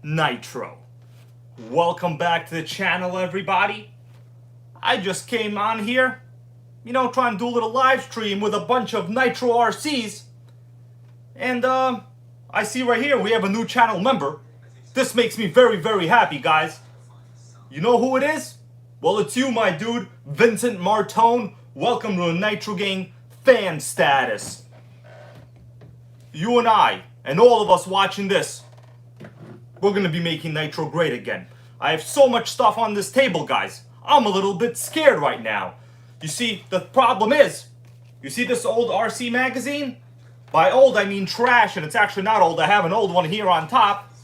Nitro. Welcome back to the channel, everybody. I just came on here, trying to do a little live stream with a bunch of Nitro RCs. And I see right here we have a new channel member. This makes me very, very happy, guys. You know who it is? Well, it's you, my dude, Vincent Martone. Welcome to the NitroGang fan status. You and I, and all of us watching this, we're going to be making Nitro great again. I have so much stuff on this table, guys. I'm a little bit scared right now. You see, the problem is, you see this old RC magazine? By old, I mean trash, and it's actually not old. I have an old one here on top.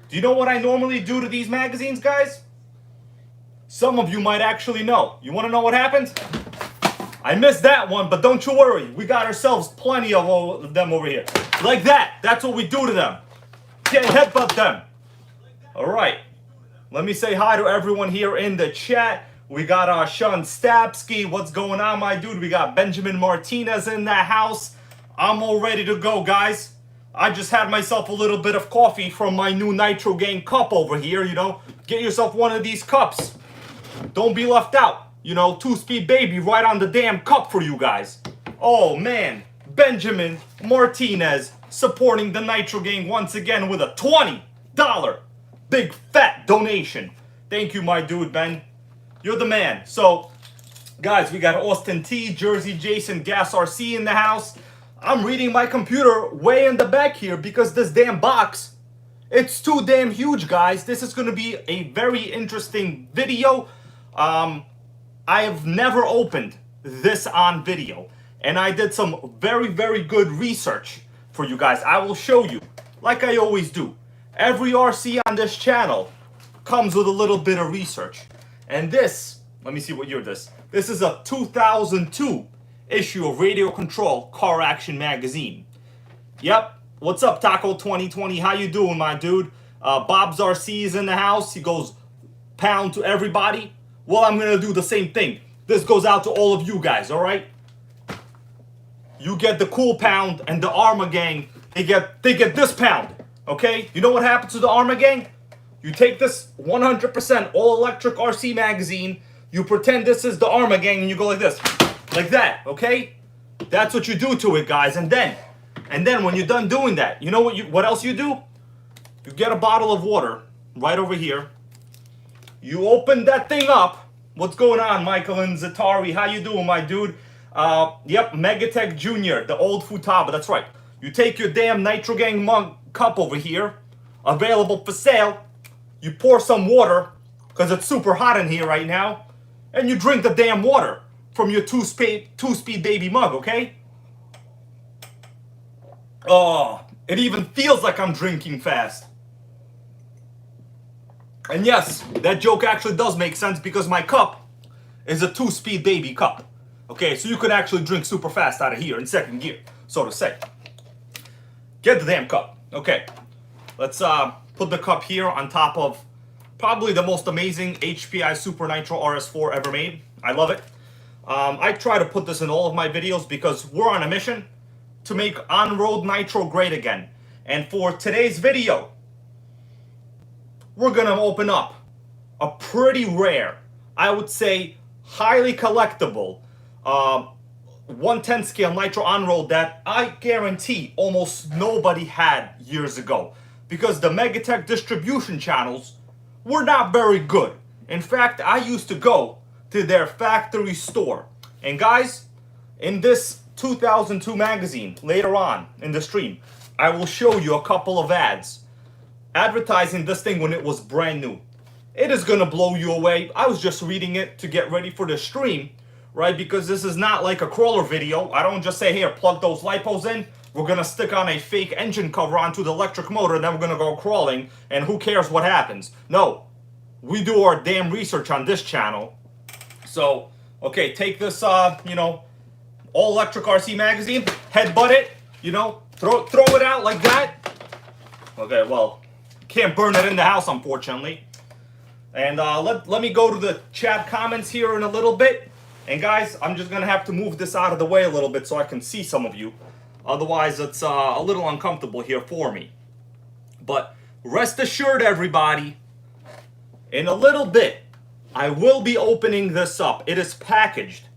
Do you know what I normally do to these magazines, guys? Some of you might actually know. You want to know what happened? I missed that one, but don't you worry. We got ourselves plenty of them over here. Like that. That's what we do to them. Can't headbutt them. Alright. Let me say hi to everyone here in the chat. We got Sean Stapsky. What's going on, my dude? We got Benjamin Martinez in the house. I'm all ready to go, guys. I just had myself a little bit of coffee from my new NitroGang cup over here, Get yourself one of these cups. Don't be left out. Two-speed baby right on the damn cup for you guys. Oh, man. Benjamin Martinez supporting the NitroGang once again with a $20 big fat donation. Thank you, my dude, Ben. You're the man. So, guys, we got Austin T, Jersey Jason, Gas RC in the house. I'm reading my computer way in the back here because this damn box, it's too damn huge, guys. This is going to be a very interesting video. I have never opened this on video, and I did some very, very good research for you guys. I will show you, like I always do. Every RC on this channel comes with a little bit of research. And this, let me see what year this. This is a 2002 issue of Radio Control Car Action Magazine. Yep. What's up, Taco 2020? How you doing, my dude? Bob's RC is in the house. He goes pound to everybody. Well, I'm going to do the same thing. This goes out to all of you guys, all right? You get the cool pound, and the Arma Gang, they get this pound, okay? You know what happens to the Arma Gang? You take this 100% all-electric RC magazine, you pretend this is the Arma Gang, and you go like this. Like that, okay? That's what you do to it, guys. And then when you're done doing that, you know what else you do? You get a bottle of water right over here. You open that thing up. What's going on, Michael and Zatari? How you doing, my dude? Yep, Megatech Jr., the old Futaba, that's right. You take your damn NitroGang mug cup over here, available for sale. You pour some water, because it's super hot in here right now, and you drink the damn water from your two-speed baby mug, okay? Oh, it even feels like I'm drinking fast. And yes, that joke actually does make sense because my cup is a two-speed baby cup. Okay, so you could actually drink super fast out of here in second gear, so to say. Get the damn cup. Okay, let's put the cup here on top of probably the most amazing HPI Super Nitro RS4 ever made. I love it. I try to put this in all of my videos because we're on a mission to make on-road Nitro great again. And for today's video, we're going to open up a pretty rare, I would say highly collectible, 1/10 scale Nitro on-road that I guarantee almost nobody had years ago. Because the Megatech distribution channels were not very good. In fact, I used to go to their factory store. And guys, in this 2002 magazine, later on in the stream, I will show you a couple of ads advertising this thing when it was brand new. It is gonna blow you away. I was just reading it to get ready for the stream, right? Because this is not like a crawler video. I don't just say, here, plug those lipos in. We're gonna stick on a fake engine cover onto the electric motor, and then we're gonna go crawling, and who cares what happens? No, we do our damn research on this channel. So, okay, take this, all-electric RC magazine, headbutt it, throw it out like that. Okay, well, can't burn it in the house, unfortunately. And let me go to the chat comments here in a little bit. And guys, I'm just going to have to move this out of the way a little bit so I can see some of you. Otherwise, it's a little uncomfortable here for me. But rest assured, everybody, in a little bit, I will be opening this up. It is packaged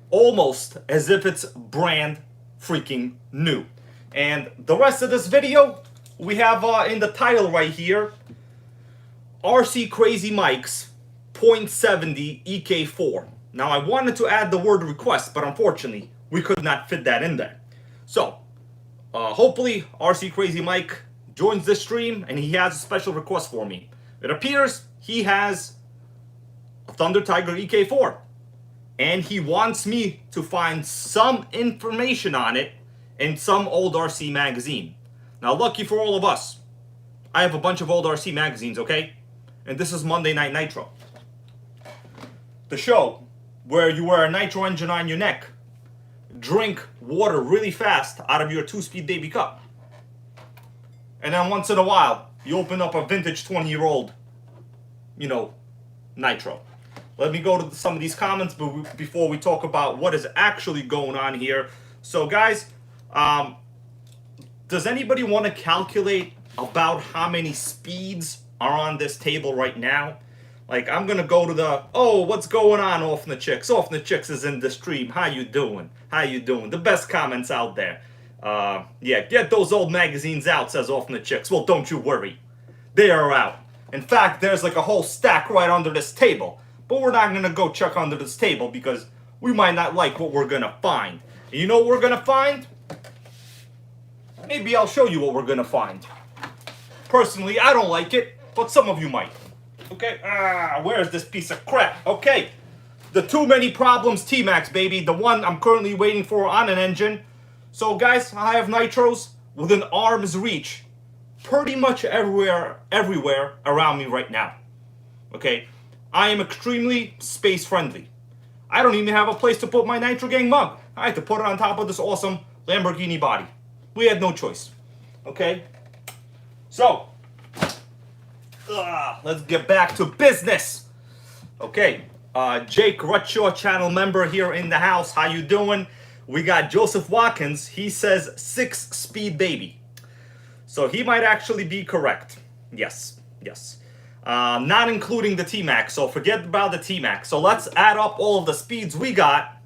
almost as if it's brand freaking new. And the rest of this video, we have in the title right here, RC Crazy Mike's .70 EK4. Now I wanted to add the word request, but unfortunately, we could not fit that in there. So, hopefully RC Crazy Mike joins this stream and he has a special request for me. It appears he has a Thunder Tiger EK4 and he wants me to find some information on it in some old RC magazine. Now, lucky for all of us, I have a bunch of old RC magazines, okay? And this is Monday Night Nitro, the show where you wear a nitro engine on your neck, drink water really fast out of your 2-speed baby cup, and then once in a while, you open up a vintage 20-year-old, Nitro. Let me go to some of these comments before we talk about what is actually going on here. So guys, does anybody want to calculate about how many speeds are on this table right now? Like, I'm going to go to the, oh, what's going on, Off the Chicks? Off the Chicks is in the stream. How you doing? How you doing? The best comments out there. Yeah, get those old magazines out, says Off the Chicks. Well, don't you worry. They are out. In fact, there's like a whole stack right under this table. But we're not going to go check under this table because we might not like what we're going to find. And you know what we're going to find? Maybe I'll show you what we're going to find. Personally, I don't like it, but some of you might. Okay, where's this piece of crap? Okay, the Too Many Problems T-Max, baby. The one I'm currently waiting for on an engine. So guys, I have nitros within arm's reach pretty much everywhere around me right now. Okay, I am extremely space friendly. I don't even have a place to put my NitroGang mug. I had to put it on top of this awesome Lamborghini body. We had no choice. Okay, so let's get back to business. Okay, Jake Rutshaw, channel member here in the house. How you doing? We got Joseph Watkins. He says 6-speed baby. So he might actually be correct. Yes, yes. Not including the T-Max. So forget about the T-Max. So let's add up all of the speeds we got.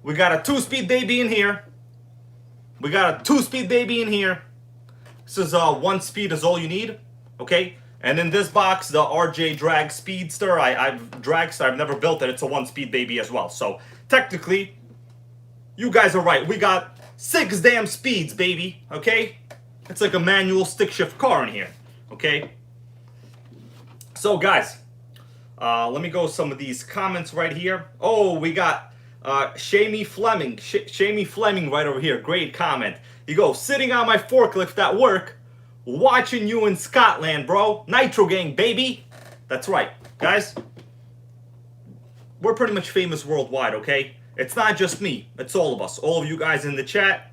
We got a 2-speed baby in here. We got a 2-speed baby in here. This is 1 speed is all you need. Okay. And in this box, the RJ Drag Speedster, I've never built it. It's a 1-speed baby as well. So technically, you guys are right. We got 6 damn speeds, baby. Okay? It's like a manual stick shift car in here. Okay? So guys, let me go some of these comments right here. Oh, we got Shamey Fleming. Shamey Fleming right over here. Great comment. You go, sitting on my forklift at work, watching you in Scotland, bro. NitroGang, baby. That's right, guys. We're pretty much famous worldwide, okay? It's not just me. It's all of us. All of you guys in the chat.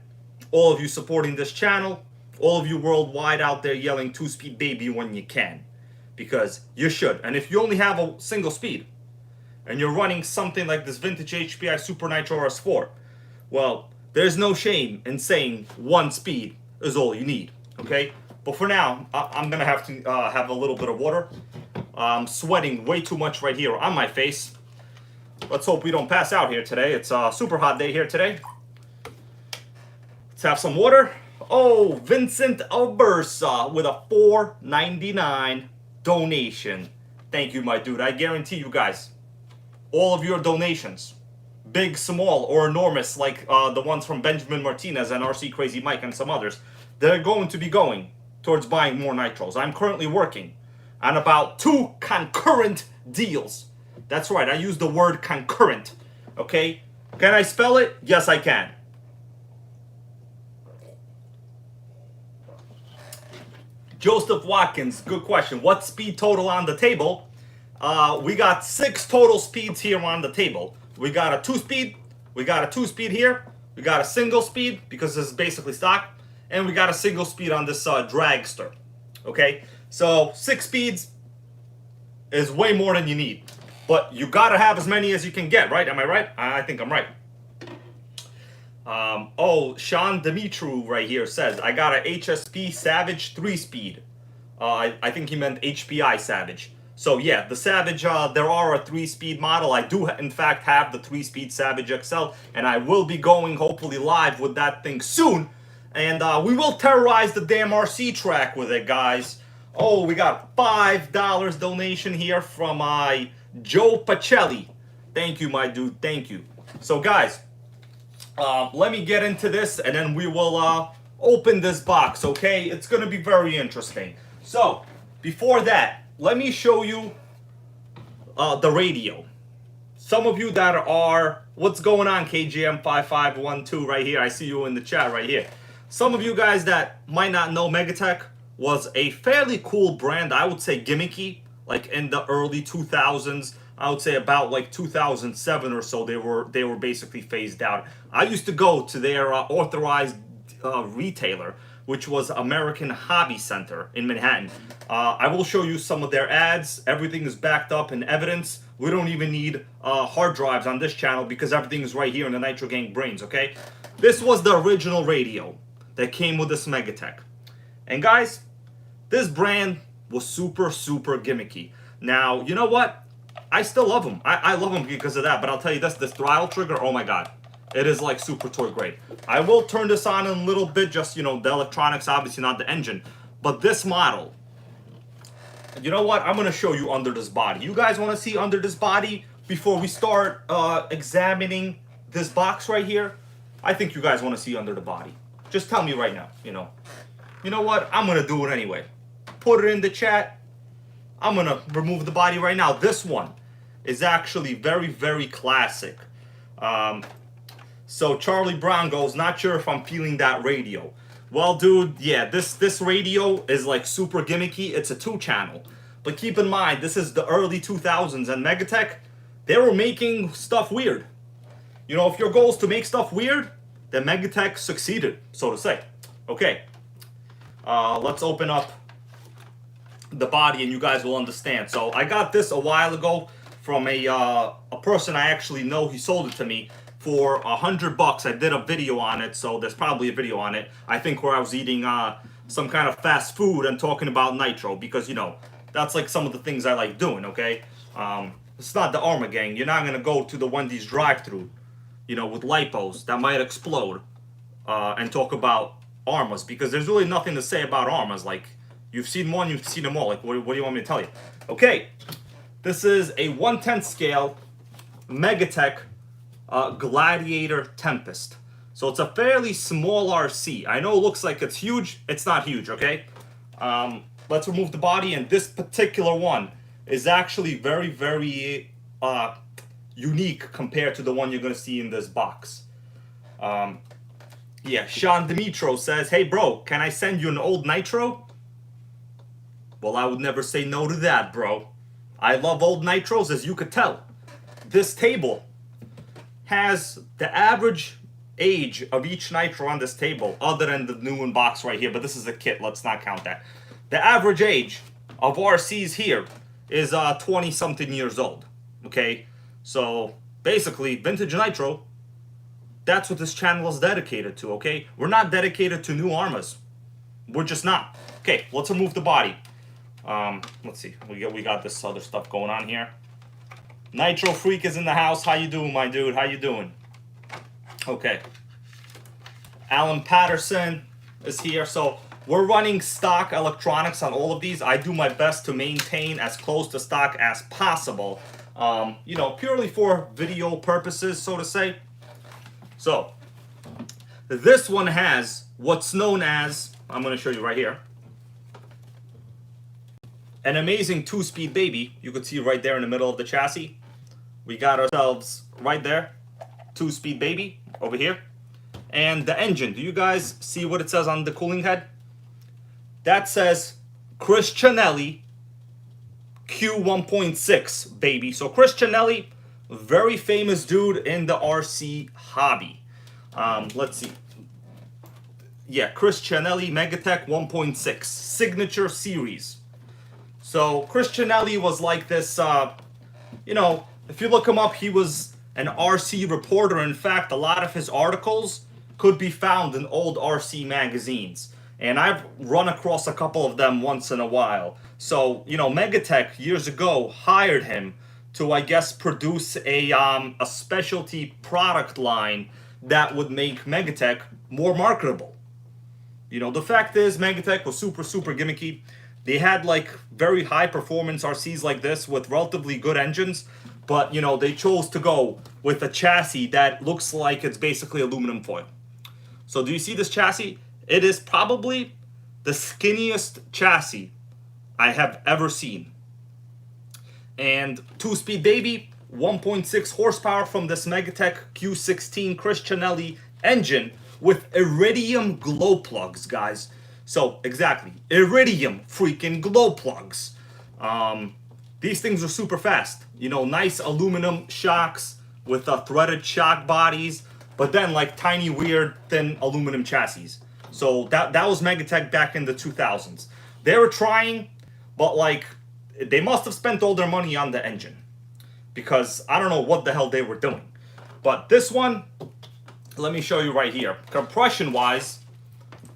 All of you supporting this channel. All of you worldwide out there yelling 2-speed baby when you can. Because you should. And if you only have a single speed, and you're running something like this vintage HPI Super Nitro RS4, well, there's no shame in saying 1 speed is all you need, okay? But for now, I'm going to have to have a little bit of water. I'm sweating way too much right here on my face. Let's hope we don't pass out here today. It's a super hot day here today. Let's have some water. Oh, Vincent Albersa with a $4.99 donation. Thank you, my dude. I guarantee you guys, all of your donations, big, small, or enormous, like the ones from Benjamin Martinez and RC Crazy Mike and some others, they're going to be going towards buying more nitros. I'm currently working on about 2 concurrent deals. That's right, I use the word concurrent. Okay? Can I spell it? Yes, I can. Joseph Watkins, good question. What speed total on the table? We got 6 total speeds here on the table. We got a 2-speed. We got a 2-speed here. We got a single speed because this is basically stock. And we got a single speed on this dragster. Okay? So 6 speeds is way more than you need. But you gotta have as many as you can get, right? Am I right? I think I'm right. Oh, Sean Dimitru right here says, I got a HSP Savage 3-speed. I think he meant HPI Savage. So yeah, the Savage, there are a 3-speed model. I do in fact have the 3-speed Savage XL, and I will be going hopefully live with that thing soon. And we will terrorize the damn RC track with it, guys. Oh, we got $5 donation here from Joe Pacelli. Thank you, my dude. Thank you. So guys, let me get into this, and then we will open this box, okay? It's going to be very interesting. So, before that, let me show you the radio. Some of you that are, what's going on, KGM5512 right here? I see you in the chat right here. Some of you guys that might not know, Megatech was a fairly cool brand. I would say gimmicky, like in the early 2000s. I would say about like 2007 or so, they were basically phased out. I used to go to their authorized retailer, which was American Hobby Center in Manhattan. I will show you some of their ads. Everything is backed up in evidence. We don't even need hard drives on this channel because everything is right here in the NitroGang brains, okay? This was the original radio that came with this Megatech. And guys, this brand was super, super gimmicky. Now, you know what? I still love them. I love them because of that, but I'll tell you this throttle trigger, oh my God. It is like super toy grade. I will turn this on in a little bit, just, you know, the electronics, obviously not the engine. But this model, you know what? I'm going to show you under this body. You guys want to see under this body before we start examining this box right here? I think you guys want to see under the body. Just tell me right now, you know. You know what? I'm going to do it anyway. Put it in the chat. I'm going to remove the body right now. This one is actually very, very classic. So Charlie Brown goes, not sure if I'm feeling that radio. Well, dude, yeah, this radio is like super gimmicky. It's a 2-channel. But keep in mind, this is the early 2000s, and Megatech, they were making stuff weird. You know, if your goal is to make stuff weird, then Megatech succeeded, so to say. Okay, let's open up the body and you guys will understand. So I got this a while ago from a person I actually know. He sold it to me for $100. I did a video on it, so there's probably a video on it. I think where I was eating some kind of fast food and talking about Nitro, because, you know, that's like some of the things I like doing, okay? It's not the Armor Gang. You're not going to go to the Wendy's drive-thru, you know, with lipos that might explode and talk about armors, because there's really nothing to say about armors. Like, you've seen one, you've seen them all. Like, what do you want me to tell you? Okay, this is a 1/10 scale Megatech Gladiator Tempest. So it's a fairly small RC. I know it looks like it's huge. It's not huge, okay? Let's remove the body, and this particular one is actually very, very unique compared to the one you're going to see in this box. Yeah, Sean Dimitro says, hey bro, can I send you an old Nitro? Well, I would never say no to that, bro. I love old Nitros, as you could tell. This table has the average age of each Nitro on this table, other than the new one box right here, but this is a kit, let's not count that. The average age of RCs here is 20-something years old, okay? So, basically, vintage Nitro, that's what this channel is dedicated to, okay? We're not dedicated to new armors. We're just not. Okay, let's remove the body. Let's see, we got this other stuff going on here. Nitro Freak is in the house. How you doing, my dude? How you doing? Okay. Alan Patterson is here. So we're running stock electronics on all of these. I do my best to maintain as close to stock as possible. You know, purely for video purposes, so to say. So this one has what's known as, I'm going to show you right here, an amazing 2-speed baby. You could see right there in the middle of the chassis. We got ourselves right there, 2-speed baby over here. And the engine, do you guys see what it says on the cooling head? That says Christianelli Q1.6 baby. So Christianelli, very famous dude in the RC hobby. Let's see. Yeah, Christianelli Megatech 1.6 signature series. So Christianelli was like this, you know, if you look him up, he was an RC reporter. In fact, a lot of his articles could be found in old RC magazines. and I've run across a couple of them once in a while. So, you know, Megatech years ago hired him to, I guess, produce a specialty product line that would make Megatech more marketable. You know, the fact is Megatech was super gimmicky. They had like very high performance RCs like this with relatively good engines, but you know, they chose to go with a chassis that looks like it's basically aluminum foil. So do you see this chassis? It is probably the skinniest chassis I have ever seen. And 2-speed baby, 1.6 horsepower from this Megatech Q16 Christianelli engine with iridium glow plugs, guys. So exactly, iridium freaking glow plugs. These things are super fast. You know, nice aluminum shocks with threaded shock bodies, but then like tiny weird thin aluminum chassis. So that was Megatech back in the 2000s. They were trying, but like they must have spent all their money on the engine, because I don't know what the hell they were doing. But this one, let me show you right here. Compression wise,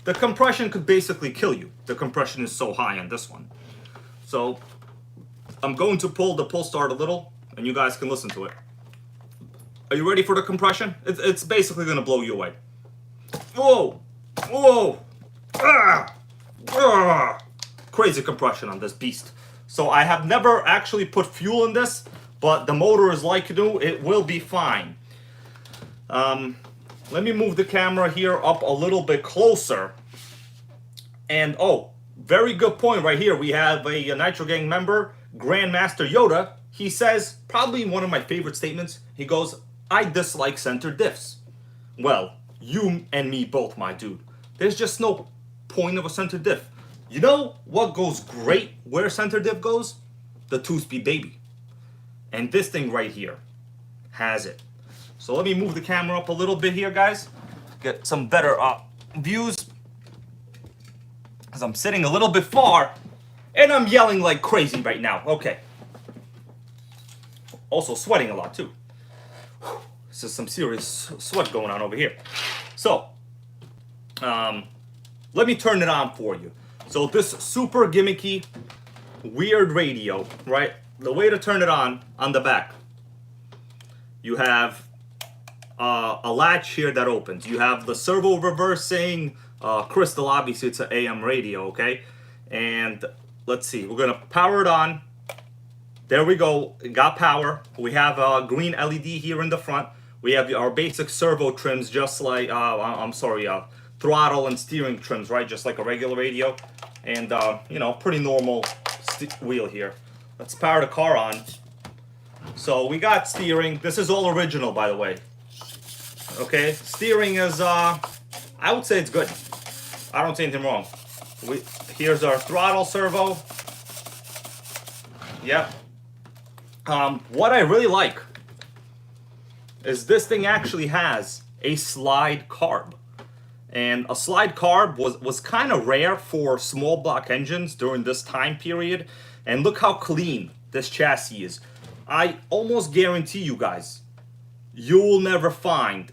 the compression could basically kill you. The compression is so high on this one. So I'm going to pull the pull start a little and you guys can listen to it. Are you ready for the compression? It's basically gonna blow you away. Whoa, whoa, ah, ah. Crazy compression on this beast. So I have never actually put fuel in this, but the motor is like new, it will be fine. Let me move the camera here up a little bit closer. And oh, very good point right here. We have a NitroGang member, Grandmaster Yoda. He says, probably one of my favorite statements. He goes, I dislike center diffs. Well, you and me both, my dude. There's just no point of a center diff. You know what goes great where center diff goes? The 2-speed baby. And this thing right here has it. So let me move the camera up a little bit here, guys. Get some better views. Because I'm sitting a little bit far. And I'm yelling like crazy right now. Okay. Also sweating a lot too. This is some serious sweat going on over here. So, let me turn it on for you. So this super gimmicky, weird radio, right? The way to turn it on the back. You have a latch here that opens. You have the servo reversing crystal. Obviously, it's an AM radio, okay? And let's see, we're gonna power it on. There we go, it got power. We have a green LED here in the front. We have our basic servo trims, just like, throttle and steering trims, right? Just like a regular radio. And, you know, pretty normal wheel here. Let's power the car on. So we got steering. This is all original, by the way. Okay, steering is, I would say it's good. I don't see anything wrong. Here's our throttle servo. Yep. What I really like is this thing actually has a slide carb. And a slide carb was kind of rare for small block engines during this time period. And look how clean this chassis is. I almost guarantee you guys, you will never find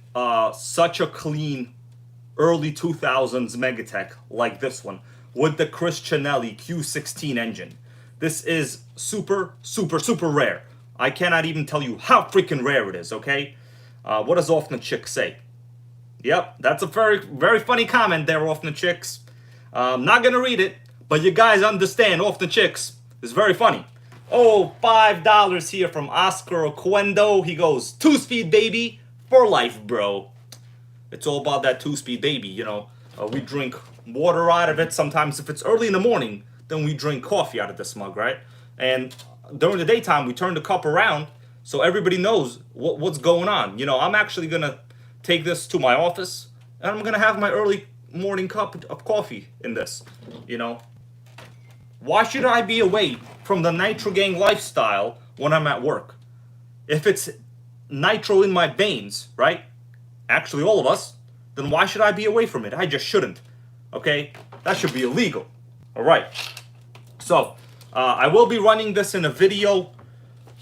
such a clean early 2000s Megatech like this one with the Christianelli Q16 engine. This is super rare. I cannot even tell you how freaking rare it is, okay? What does Often Chick say? Yep, that's a very funny comment there, Often Chicks. I'm not gonna read it, but you guys understand Often Chicks is very funny. Oh, $5 here from Oscar Oquendo. He goes, 2-speed baby for life, bro. It's all about that 2-speed baby, you know. We drink water out of it. Sometimes if it's early in the morning, then we drink coffee out of this mug, right? And during the daytime, we turn the cup around so everybody knows what's going on. You know, I'm actually going to take this to my office, and I'm going to have my early morning cup of coffee in this, you know. Why should I be away from the NitroGang lifestyle when I'm at work? If it's nitro in my veins, right? Actually, all of us, then why should I be away from it? I just shouldn't, okay? That should be illegal. All right. So, I will be running this in a video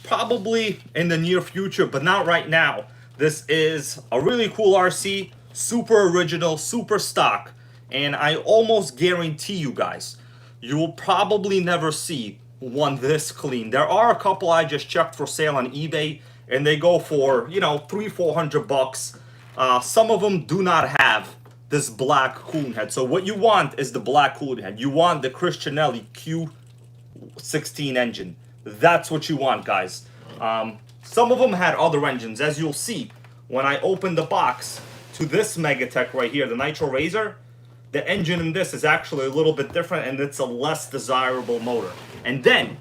probably in the near future, but not right now. This is a really cool RC, super original, super stock, And I almost guarantee you guys, you will probably never see one this clean. There are a couple I just checked for sale on eBay, and they go for, you know, $300-400. Some of them do not have this black cooling head. So what you want is the black cooling head. You want the Christianelli Q16 engine. That's what you want, guys. Some of them had other engines. As you'll see, when I open the box to this Megatech right here, the Nitro Razor, the engine in this is actually a little bit different, and it's a less desirable motor. And then,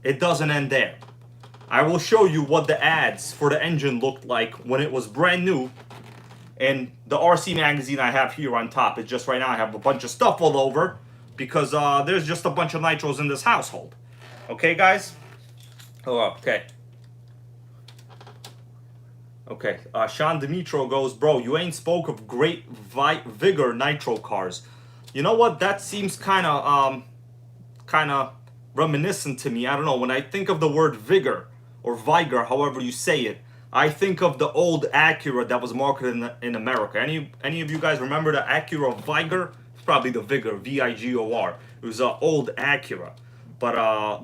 it doesn't end there. I will show you what the ads for the engine looked like when it was brand new. And the RC magazine I have here on top is just right now I have a bunch of stuff all over because there's just a bunch of nitros in this household. Okay, guys? Oh, okay. Okay, Sean Dimitro goes, bro, you ain't spoke of great vigor nitro cars. You know what? That seems kind of reminiscent to me. I don't know. When I think of the word vigor or Vigor, however you say it, I think of the old Acura that was marketed in America. Any of you guys remember the Acura Vigor? It's probably the Vigor, V-I-G-O-R. It was an old Acura. But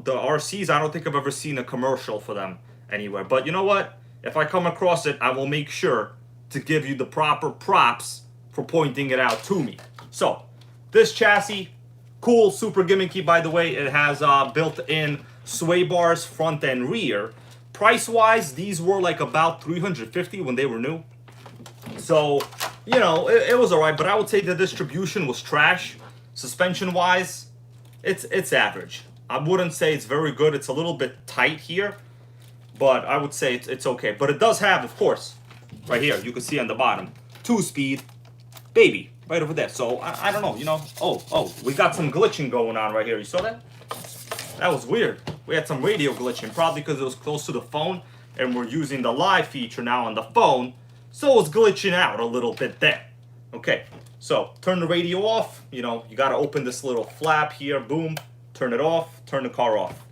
the RCs, I don't think I've ever seen a commercial for them anywhere. But you know what? If I come across it, I will make sure to give you the proper props for pointing it out to me. So, this chassis, cool, super gimmicky, by the way. It has built-in sway bars, front and rear. Price-wise, these were like about $350 when they were new. So, you know, it was alright, but I would say the distribution was trash. Suspension-wise, it's average. I wouldn't say it's very good. It's a little bit tight here, but I would say it's okay. But it does have, of course, right here, you can see on the bottom, 2-speed baby right over there. So I don't know, you know. Oh, we got some glitching going on right here. You saw that? That was weird. We had some radio glitching, probably because it was close to the phone, and we're using the live feature now on the phone, so it's glitching out a little bit there. Okay, so turn the radio off. You know, you got to open this little flap here. Boom. Turn it off. Turn the car off.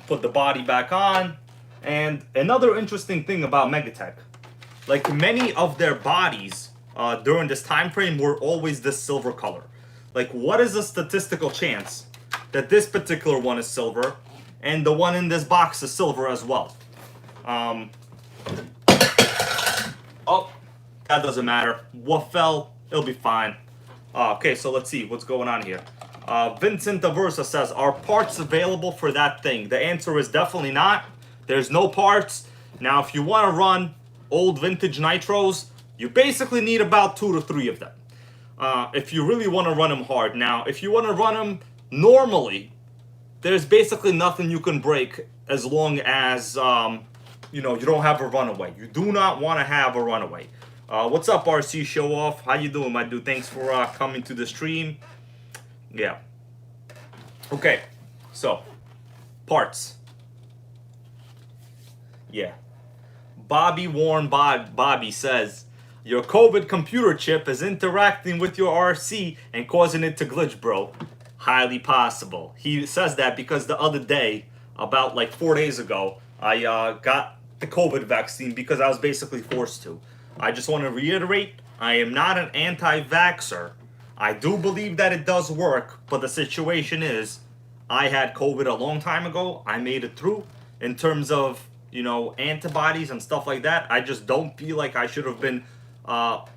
Put the body back on. And another interesting thing about Megatech, like many of their bodies during this time frame were always this silver color. Like, what is the statistical chance that this particular one is silver and the one in this box is silver as well? Oh, that doesn't matter. What fell, it'll be fine. Okay, so let's see what's going on here. Vincent Aversa says, are parts available for that thing? The answer is definitely not. There's no parts. Now, if you want to run old vintage nitros, you basically need about 2 to 3 of them. If you really want to run them hard. Now, if you want to run them normally, there's basically nothing you can break as long as, you know, you don't have a runaway. You do not want to have a runaway. What's up, RC Show Off? How you doing, my dude? Thanks for coming to the stream. Yeah. Okay, so, parts. Yeah. Bobby Warren Bobby says, your COVID computer chip is interacting with your RC and causing it to glitch, bro. Highly possible. He says that because the other day, about like 4 days ago, I got the COVID vaccine because I was basically forced to. I just want to reiterate, I am not an anti-vaxxer. I do believe that it does work, but the situation is, I had COVID a long time ago. I made it through. In terms of, you know, antibodies and stuff like that, I just don't feel like I should have been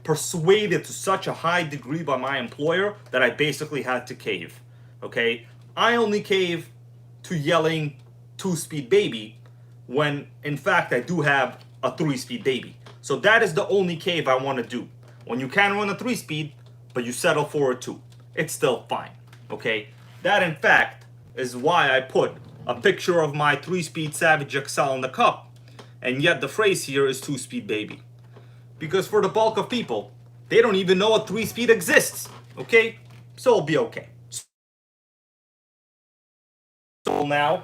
persuaded to such a high degree by my employer that I basically had to cave. Okay? I only cave to yelling 2-speed baby when, in fact, I do have a 3-speed baby. So that is the only cave I want to do. When you can run a 3-speed, but you settle for a 2. It's still fine, okay? That, in fact, is why I put a picture of my 3-speed Savage XL in the cup, and yet the phrase here is 2-speed baby. Because for the bulk of people, they don't even know a 3-speed exists, okay? So it'll be okay. So now,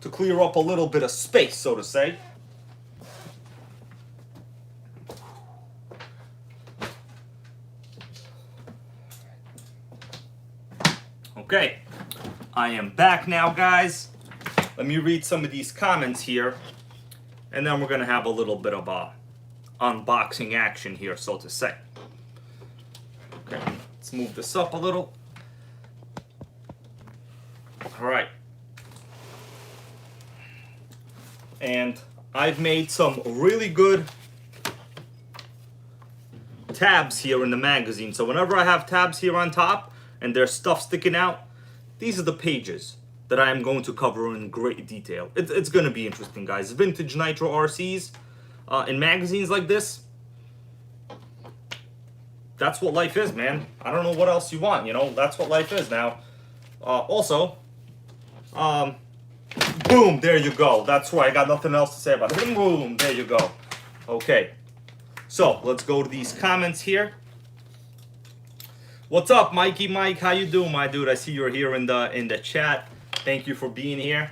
to clear up a little bit of space, so to say, okay, I am back now, guys. Let me read some of these comments here, and then we're going to have a little bit of a unboxing action here, so to say. Okay, let's move this up a little. All right. And I've made some really good tabs here in the magazine. So whenever I have tabs here on top and there's stuff sticking out, these are the pages that I am going to cover in great detail. It's going to be interesting, guys. Vintage Nitro RCs in magazines like this, that's what life is, man. I don't know what else you want, you know? That's what life is now. Also, boom, there you go. That's right, I got nothing else to say about it. Boom, there you go. Okay, so let's go to these comments here. What's up, Mikey Mike? How you doing, my dude? I see you're here in the chat. Thank you for being here.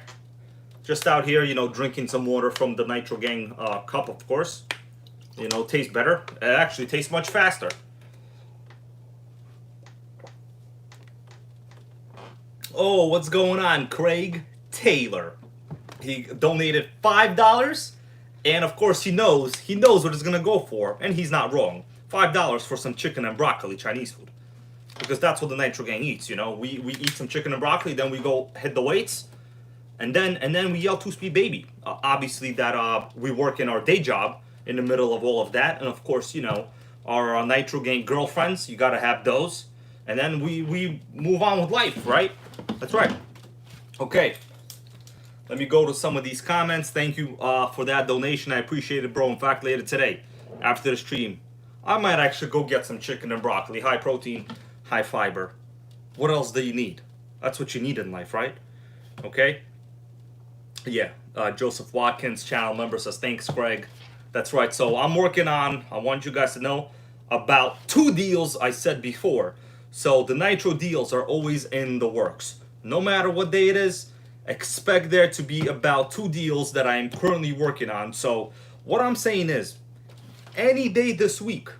Just out here, you know, drinking some water from the NitroGang cup, of course. You know, tastes better. It actually tastes much faster. Oh, what's going on, Craig Taylor? He donated $5, and of course he knows what it's gonna go for, and he's not wrong. $5 for some chicken and broccoli Chinese food, because that's what the NitroGang eats. You know, we eat some chicken and broccoli, then we go hit the weights, and then we yell two-speed baby. Obviously, that we work in our day job in the middle of all of that, and of course, you know, our NitroGang girlfriends, you gotta have those, and then we move on with life, right? That's right. Okay, let me go to some of these comments. Thank you for that donation. I appreciate it, bro. In fact, later today, after the stream, I might actually go get some chicken and broccoli. High protein, high fiber. What else do you need? That's what you need in life, right? Okay? Yeah, Joseph Watkins, channel member, says, thanks, Greg. That's right. So I'm working on, I want you guys to know about 2 deals I said before. So the Nitro deals are always in the works. No matter what day it is, expect there to be about 2 deals that I am currently working on. So what I'm saying is, any day this week,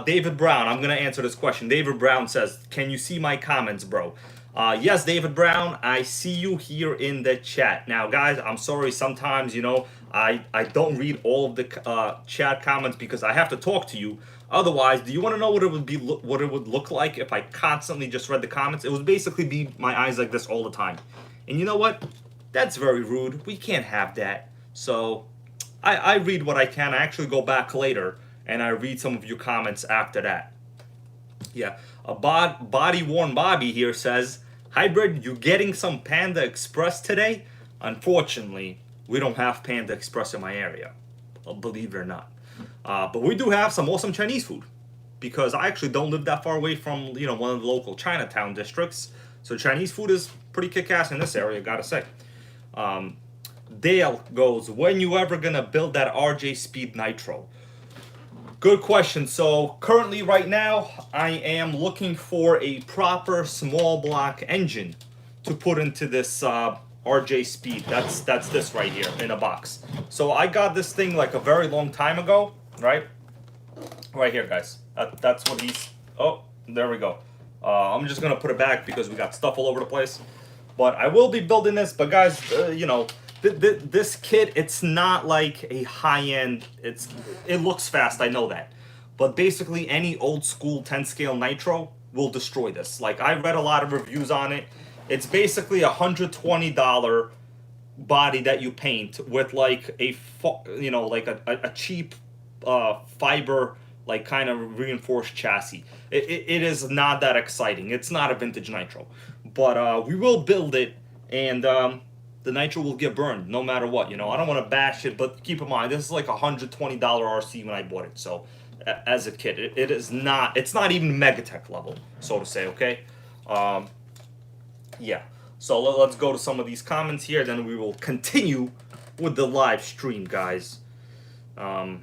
David Brown, I'm going to answer this question. David Brown says, can you see my comments, bro? Yes, David Brown, I see you here in the chat. Now, guys, I'm sorry. Sometimes, you know, I don't read all of the chat comments because I have to talk to you. Otherwise, do you want to know what it would be, what it would look like if I constantly just read the comments? It would basically be my eyes like this all the time. And you know what? That's very rude. We can't have that. So I read what I can. I actually go back later and I read some of your comments after that. Yeah, a body worn Bobby here says, Hybrid, you getting some Panda Express today? Unfortunately, we don't have Panda Express in my area, believe it or not. But we do have some awesome Chinese food, because I actually don't live that far away from, you know, one of the local Chinatown districts. So Chinese food is pretty kick-ass in this area, gotta say. Dale goes, when you ever gonna build that RJ Speed Nitro? Good question. So currently right now, I am looking for a proper small block engine to put into this RJ Speed. That's this right here in a box. So I got this thing like a very long time ago, right? Right here, guys. That's what he's, oh, there we go. I'm just gonna put it back because we got stuff all over the place. But I will be building this, but guys, you know, this kit, it's not like a high-end, it looks fast, I know that. But basically any old school 10 scale Nitro will destroy this. Like, I read a lot of reviews on it. It's basically $120 body that you paint with like a, you know, like a cheap fiber, like kind of reinforced chassis. It is not that exciting. It's not a vintage Nitro. But we will build it, and the Nitro will get burned no matter what. You know, I don't want to bash it, but keep in mind, this is like a $120 RC when I bought it. So as a kid, it is not, it's not even Megatech level, so to say, okay? Yeah, so let's go to some of these comments here, then we will continue with the live stream, guys. Yeah,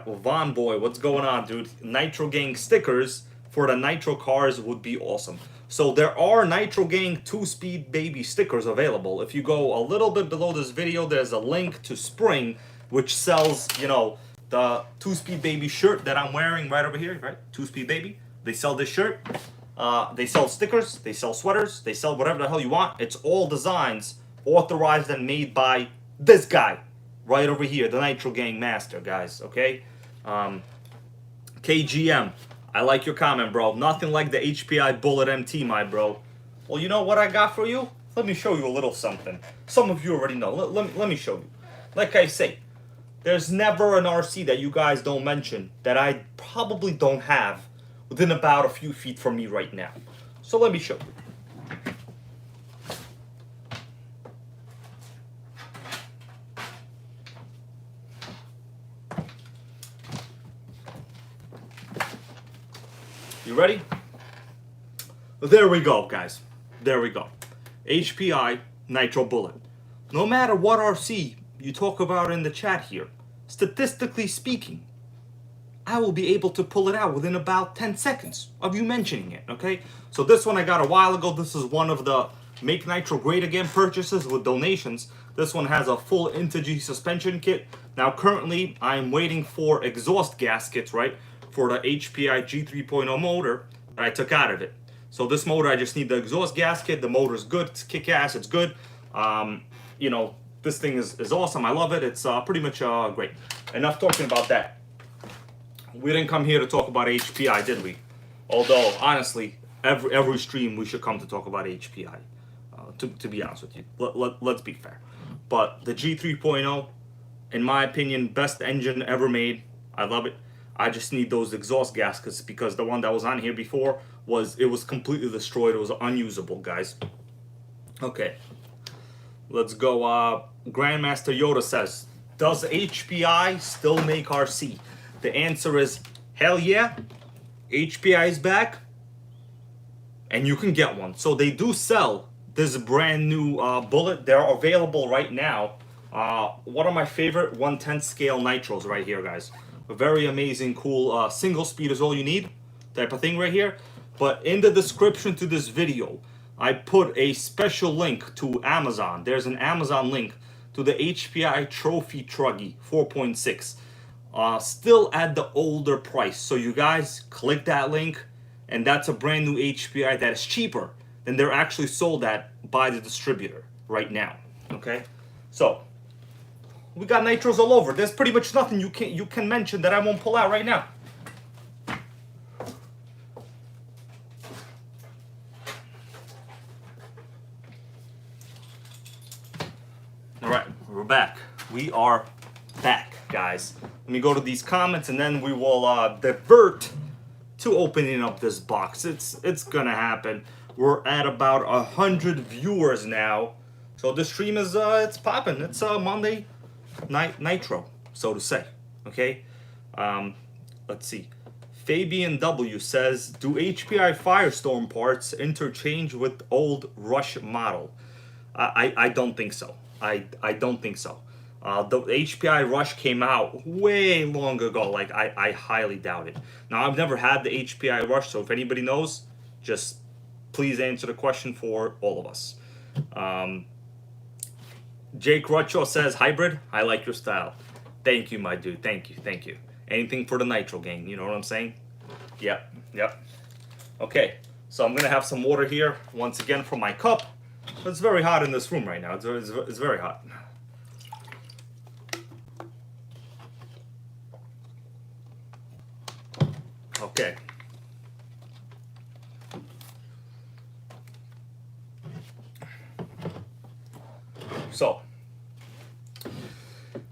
well, Von Boy, what's going on, dude? NitroGang stickers for the Nitro cars would be awesome. So there are NitroGang 2-speed baby stickers available. If you go a little bit below this video, there's a link to Spring, which sells, you know, the 2-speed baby shirt that I'm wearing right over here, right? 2-speed baby. They sell this shirt. They sell stickers. They sell sweaters. They sell whatever the hell you want. It's all designs authorized and made by this guy right over here, the NitroGang master, guys, okay? KGM, I like your comment, bro. Nothing like the HPI Bullet MT, my bro. Well, you know what I got for you? Let me show you a little something. Some of you already know. Let me show you. Like I say, there's never an RC that you guys don't mention that I probably don't have within about a few feet from me right now. So let me show you. You ready? There we go, guys. There we go. HPI Nitro Bullet. No matter what RC you talk about in the chat here, statistically speaking, I will be able to pull it out within about 10 seconds of you mentioning it, okay? So this one I got a while ago. This is one of the Make Nitro Great Again purchases with donations. This one has a full Integy suspension kit. Now currently I'm waiting for exhaust gaskets, right? For the HPI G3.0 motor that I took out of it. So this motor, I just need the exhaust gasket. The motor's good, it's kick-ass, it's good. You know, this thing is awesome, I love it. It's pretty much great. Enough talking about that. We didn't come here to talk about HPI, did we? Although, honestly, every stream we should come to talk about HPI, to be honest with you. Let's be fair. But the G3.0, in my opinion, best engine ever made. I love it. I just need those exhaust gaskets because the one that was on here before was completely destroyed. It was unusable, guys. Okay, let's go. Grandmaster Yoda says, does HPI still make RC? The answer is hell yeah. HPI is back and you can get one. So they do sell this brand new bullet. They're available right now. One of my favorite 1/10 scale nitros right here, guys. A very amazing, cool, single speed is all you need type of thing right here. But in the description to this video, I put a special link to Amazon. There's an Amazon link to the HPI Trophy Truggy 4.6. Still at the older price. So you guys click that link, and that's a brand new HPI that is cheaper than they're actually sold at by the distributor right now. Okay, so we got nitros all over. There's pretty much nothing you can mention that I won't pull out right now. All right, we're back. We are back, guys. Let me go to these comments and then we will divert to opening up this box. It's gonna happen. We're at about 100 viewers now, so the stream is it's popping. It's Monday night Nitro, so to say. Okay, let's see. Fabian W says, do HPI Firestorm parts interchange with old Rush model? I don't think so. I don't think so. The HPI Rush came out way long ago. Like, I highly doubt it. Now, I've never had the HPI Rush, so if anybody knows, just please answer the question for all of us. Jake Rucho says, hybrid, I like your style. Thank you, my dude. Thank you, thank you. Anything for the Nitro gang, you know what I'm saying? Yep, yep. Okay, so I'm going to have some water here, once again, from my cup. It's very hot in this room right now. It's very hot. Okay. So,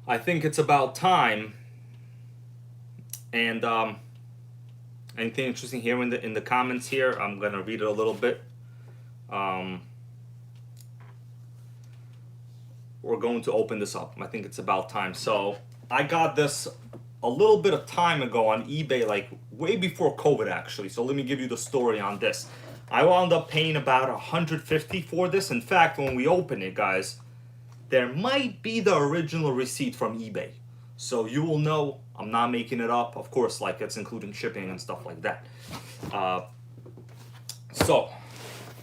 I think it's about time. And anything interesting here in the comments here? I'm gonna read it a little bit. We're going to open this up. I think it's about time. So I got this a little bit of time ago on eBay, like way before COVID actually. So let me give you the story on this. I wound up paying about $150 for this. In fact, when we open it, guys, there might be the original receipt from eBay. So you will know I'm not making it up. Of course, like it's including shipping and stuff like that. So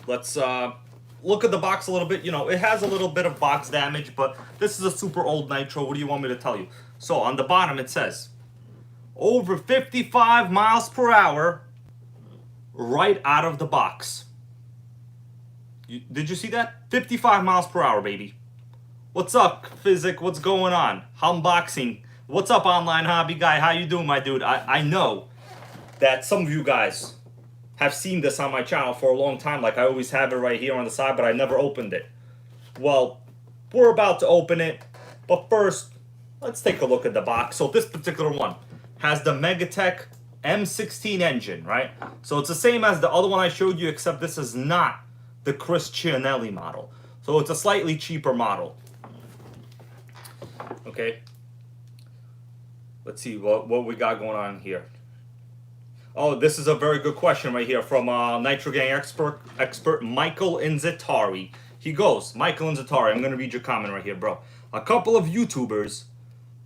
let's look at the box a little bit. You know, it has a little bit of box damage, but this is a super old Nitro. What do you want me to tell you? So on the bottom it says, over 55 miles per hour right out of the box. Did you see that? 55 miles per hour, baby. What's up, Physic? What's going on? Unboxing. What's up, online hobby guy? How you doing, my dude? I know that some of you guys have seen this on my channel for a long time. Like I always have it right here on the side, but I never opened it. Well, we're about to open it, but first, let's take a look at the box. So this particular one has the Megatech M16 engine, right? So it's the same as the other one I showed you, except this is not the Cristianelli model. So it's a slightly cheaper model. Okay. Let's see what we got going on here. Oh, this is a very good question right here from NitroGang expert Michael Inzitari. He goes, Michael Inzitari, I'm going to read your comment right here, bro. A couple of YouTubers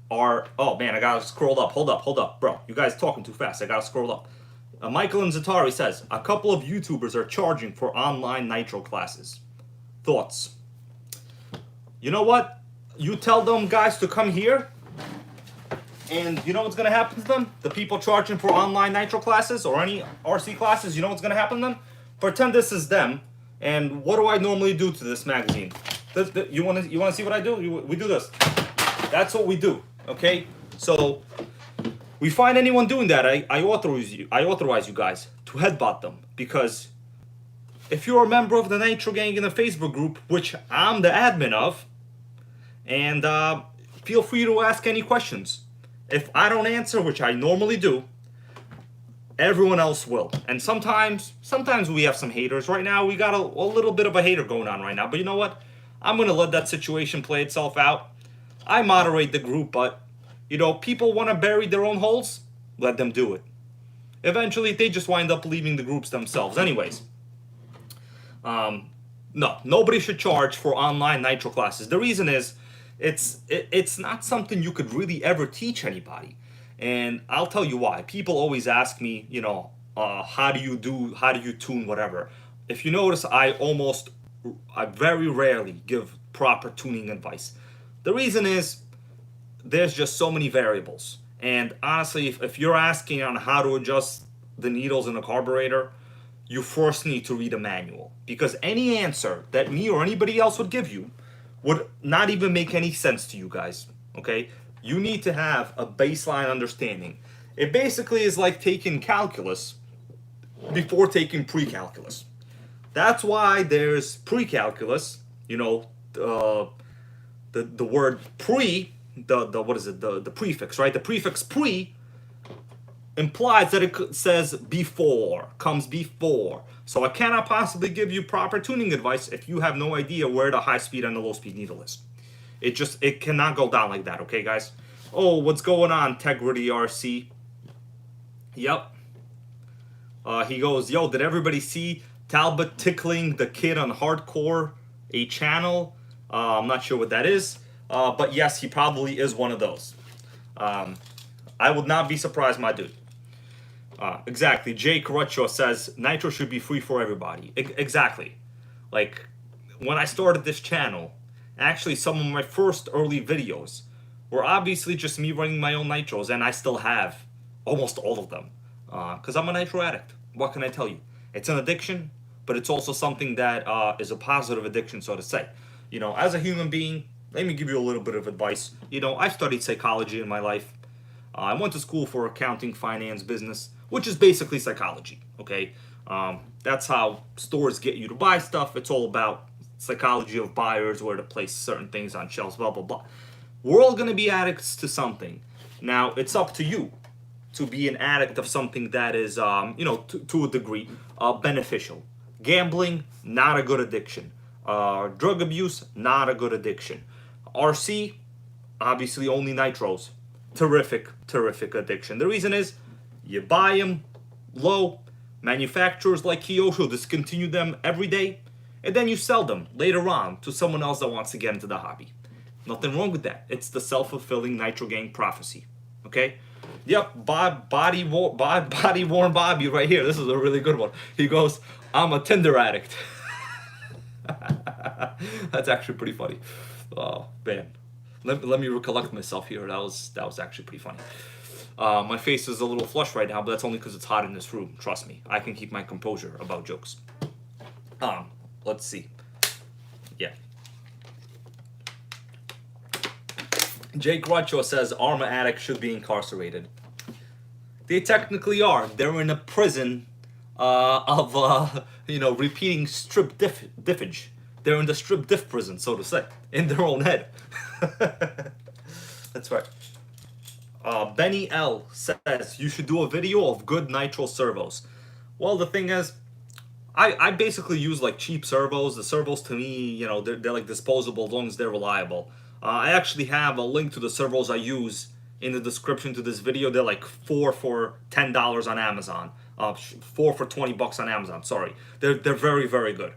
are... Oh, man, I got to scroll up. Hold up. Bro, you guys talking too fast. I got to scroll up. Michael Inzitari says, a couple of YouTubers are charging for online Nitro classes. Thoughts? You know what? You tell them guys to come here, and you know what's going to happen to them? The people charging for online Nitro classes or any RC classes, you know what's going to happen to them? Pretend this is them. And what do I normally do to this magazine? You want to see what I do? We do this. That's what we do. Okay? So we find anyone doing that, I authorize you guys to headbutt them, because if you're a member of the NitroGang in the Facebook group, which I'm the admin of, and feel free to ask any questions. If I don't answer, which I normally do, everyone else will. And sometimes we have some haters. Right now, we got a little bit of a hater going on right now. But you know what? I'm going to let that situation play itself out. I moderate the group, but, you know, people want to bury their own holes. Let them do it. Eventually, they just wind up leaving the groups themselves. Anyways, no, nobody should charge for online Nitro classes. The reason is, it's not something you could really ever teach anybody. And I'll tell you why. People always ask me, you know, how do you tune whatever. If you notice, I very rarely give proper tuning advice. The reason is, there's just so many variables. And honestly, if you're asking on how to adjust the needles in a carburetor, you first need to read a manual. Because any answer that me or anybody else would give you would not even make any sense to you guys, okay? You need to have a baseline understanding. It basically is like taking calculus before taking pre-calculus. That's why there's pre-calculus, you know, the word pre, what is it, the prefix, right? The prefix pre implies that it says before, comes before. So I cannot possibly give you proper tuning advice if you have no idea where the high speed and the low speed needle is. It cannot go down like that, okay, guys? Oh, what's going on, Integrity RC? Yep. He goes, yo, did everybody see Talbot tickling the kid on Hardcore, a channel? I'm not sure what that is. But yes, he probably is one of those. I would not be surprised, my dude. Exactly. Jay Caraccio says Nitro should be free for everybody. Exactly. Like, when I started this channel, actually some of my first early videos were obviously just me running my own Nitros, and I still have almost all of them. Because I'm a Nitro addict. What can I tell you? It's an addiction, but it's also something that is a positive addiction, so to say. You know, as a human being, let me give you a little bit of advice. You know, I studied psychology in my life. I went to school for accounting, finance, business, which is basically psychology, okay? That's how stores get you to buy stuff. It's all about psychology of buyers, where to place certain things on shelves, blah, blah, blah. We're all going to be addicts to something. Now, it's up to you to be an addict of something that is, you know, to a degree, beneficial. Gambling, not a good addiction. Drug abuse, not a good addiction. RC, obviously only Nitros. Terrific addiction. The reason is, you buy them low, manufacturers like Kyosho discontinue them every day, and then you sell them later on to someone else that wants to get into the hobby. Nothing wrong with that. It's the self-fulfilling NitroGang prophecy. Okay? Yep, body worn Bobby right here. This is a really good one. He goes, I'm a Tinder addict. That's actually pretty funny. Oh, man. Let me recollect myself here. That was actually pretty funny. My face is a little flushed right now, but that's only because it's hot in this room. Trust me, I can keep my composure about jokes. Let's see. Yeah. Jake Rocho says Arma addict should be incarcerated. they technically are. They're in a prison of repeating strip diffage. They're in the strip diff prison, so to say, in their own head. That's right. Benny L says you should do a video of good nitro servos. Well, the thing is, I basically use like cheap servos. The servos to me, they're like disposable as long as they're reliable. I actually have a link to the servos I use in the description to this video. They're like 4 for $10 on Amazon. 4 for $20 on Amazon. Sorry, they're very, very good.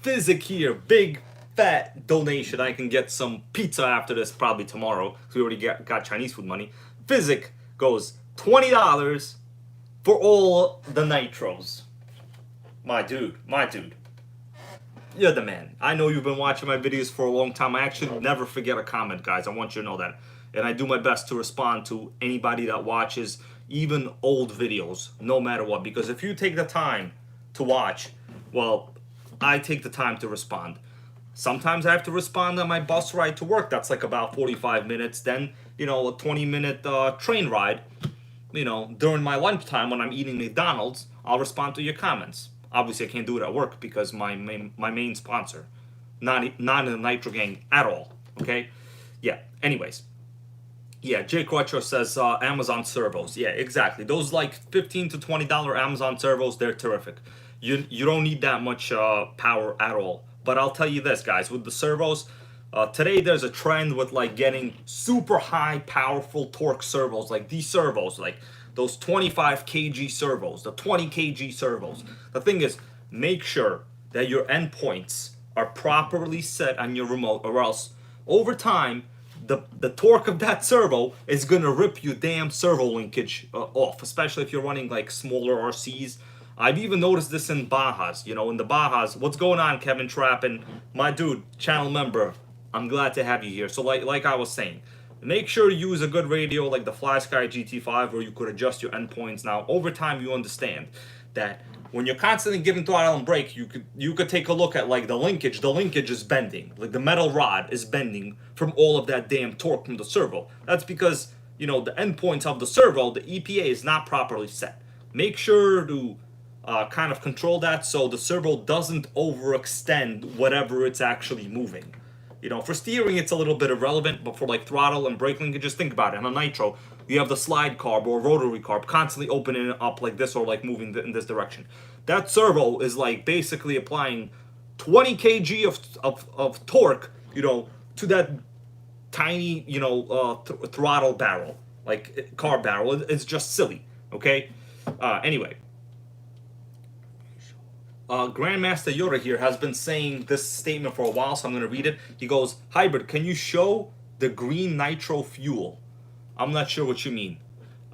Physic here, big fat donation. I can get some pizza after this, probably tomorrow, because we already got Chinese food money. Physic goes $20 for all the nitros. My dude. You're the man. I know you've been watching my videos for a long time. I actually never forget a comment, guys. I want you to know that. And I do my best to respond to anybody that watches, even old videos, no matter what. Because if you take the time to watch, well, I take the time to respond. Sometimes I have to respond on my bus ride to work. That's like about 45 minutes. Then, a 20-minute train ride. During my lunchtime when I'm eating McDonald's, I'll respond to your comments. Obviously, I can't do it at work because my main sponsor, not in the NitroGang at all. Okay, yeah. Anyways, yeah. Jake Retro says Amazon servos. Yeah, exactly. Those like $15 to $20 Amazon servos, they're terrific. You don't need that much power at all. But I'll tell you this, guys, with the servos. Today there's a trend with like getting super high powerful torque servos, like these servos, like those 25 kg servos, the 20 kg servos. The thing is, make sure that your endpoints are properly set on your remote, or else over time the torque of that servo is gonna rip your damn servo linkage off, especially if you're running like smaller RCs. I've even noticed this in Bajas. In the Bajas. What's going on, Kevin Trappin? My dude, channel member. I'm glad to have you here. So like I was saying, make sure you use a good radio like the FlySky GT5 where you could adjust your endpoints. Now, over time, you understand that when you're constantly giving throttle and brake, you could take a look at like the linkage. The linkage is bending. Like the metal rod is bending from all of that damn torque from the servo. That's because, the endpoints of the servo, the EPA is not properly set. Make sure to kind of control that so the servo doesn't overextend whatever it's actually moving. For steering, it's a little bit irrelevant, but for like throttle and brake linkage, just think about it. On a nitro, you have the slide carb or rotary carb constantly opening it up like this or like moving in this direction. That servo is like basically applying 20 kg of torque, to that tiny, throttle barrel, like carb barrel. It's just silly, okay? Anyway. Grandmaster Yoda here has been saying this statement for a while, so I'm going to read it. He goes, Hybrid, can you show the green nitro fuel? I'm not sure what you mean.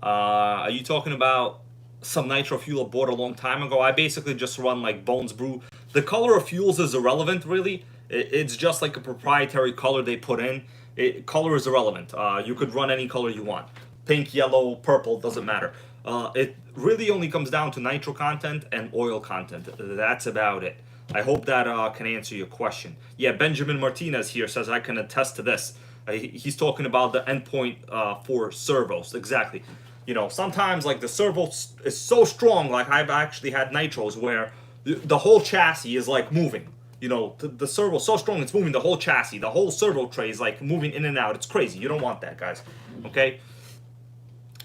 Are you talking about some nitro fuel I bought a long time ago? I basically just run like Bones Brew. The color of fuels is irrelevant, really. It's just like a proprietary color they put in. Color is irrelevant. You could run any color you want. Pink, yellow, purple, doesn't matter. It really only comes down to nitro content and oil content. That's about it. I hope that can answer your question. Yeah, Benjamin Martinez here says I can attest to this. He's talking about the endpoint for servos. Exactly. Sometimes like the servo is so strong, like I've actually had nitros where the whole chassis is like moving. The servo is so strong it's moving the whole chassis. The whole servo tray is like moving in and out. It's crazy. You don't want that, guys. Okay?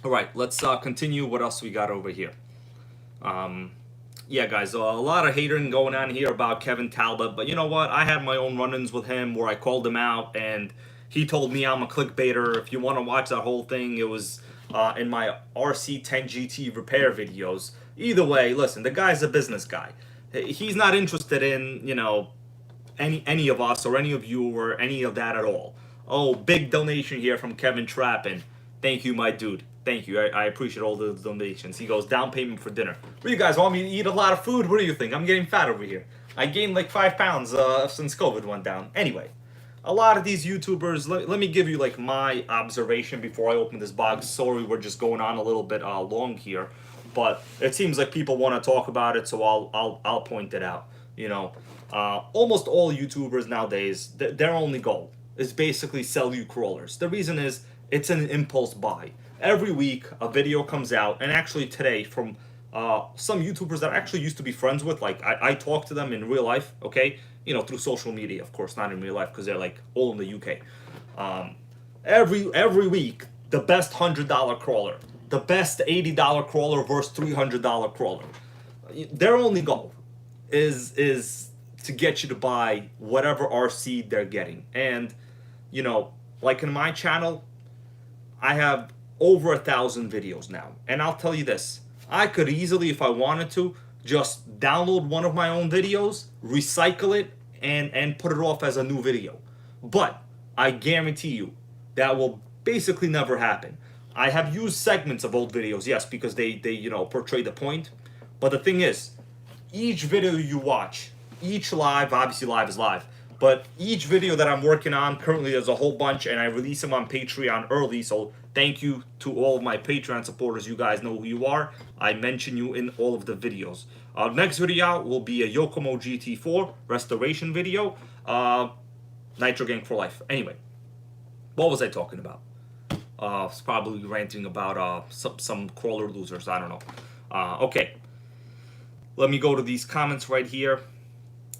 All right, let's continue. What else we got over here? Yeah, guys, a lot of hating going on here about Kevin Talbot, but you know what? I had my own run-ins with him where I called him out, and he told me I'm a clickbaiter. If you want to watch that whole thing, it was in my RC10 GT repair videos. Either way, listen, the guy's a business guy. He's not interested in, any of us or any of you or any of that at all. Oh, big donation here from Kevin Trappin. Thank you, my dude. Thank you. I appreciate all the donations. He goes, down payment for dinner. What do you guys want me to eat a lot of food? What do you think? I'm getting fat over here. I gained like 5 pounds since COVID went down. Anyway, a lot of these YouTubers, let me give you like my observation before I open this box. Sorry, we're just going on a little bit long here, but it seems like people want to talk about it, so I'll point it out. Almost all YouTubers nowadays, their only goal is basically sell you crawlers. The reason is it's an impulse buy. Every week a video comes out, and actually today from some YouTubers that I actually used to be friends with. Like I talk to them in real life, okay? You know, through social media, of course, not in real life because they're like all in the UK. Every week, the best $100 crawler, the best $80 crawler versus $300 crawler. Their only goal is to get you to buy whatever RC they're getting. And you know, like in my channel, I have over 1,000 videos now, and I'll tell you this: I could easily, if I wanted to, just download one of my own videos, recycle it, and put it off as a new video. But I guarantee you that will basically never happen. I have used segments of old videos, yes, because they you know, portray the point. But the thing is, each video you watch, each live, obviously live is live, but each video that I'm working on, currently there's a whole bunch, and I release them on Patreon early, so thank you to all of my Patreon supporters. You guys know who you are. I mention you in all of the videos. Next video out will be a Yokomo GT4 restoration video. NitroGang for life. Anyway, what was I talking about? I was probably ranting about some crawler losers. I don't know. Okay. Let me go to these comments right here.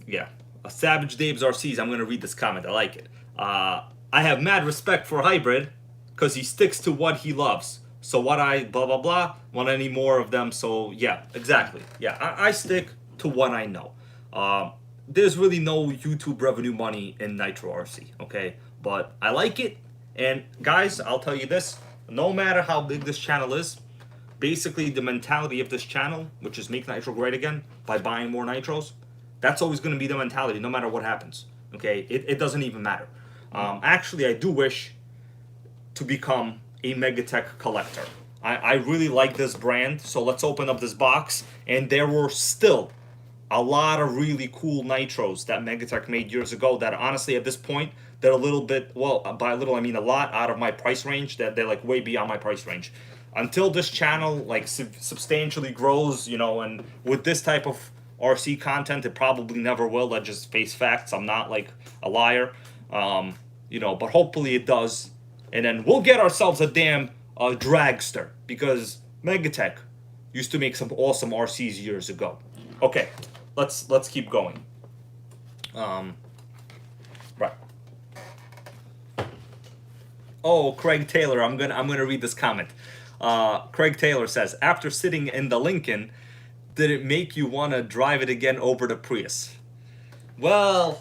Yeah. Savage Dave's RCs. I'm going to read this comment. I like it. I have mad respect for Hybrid because he sticks to what he loves. So what I blah, blah, blah, want any more of them. So yeah, exactly. Yeah, I stick to what I know. There's really no YouTube revenue money in Nitro RC, okay? But I like it. And guys, I'll tell you this. No matter how big this channel is, basically the mentality of this channel, which is make Nitro great again by buying more Nitros, that's always going to be the mentality no matter what happens, okay? It doesn't even matter. Actually, I do wish to become a Megatech collector. I really like this brand, so let's open up this box. And there were still a lot of really cool Nitros that Megatech made years ago that honestly at this point, they're a little bit, well, by a little I mean a lot out of my price range, that they're like way beyond my price range. Until this channel like substantially grows, you know, and with this type of RC content, it probably never will. Let's just face facts. I'm not like a liar, you know, but hopefully it does. And then we'll get ourselves a damn dragster, because Megatech used to make some awesome RCs years ago. Okay, let's keep going. Right. Oh, Craig Taylor, I'm gonna read this comment. Craig Taylor says, after sitting in the Lincoln, did it make you want to drive it again over the Prius? Well,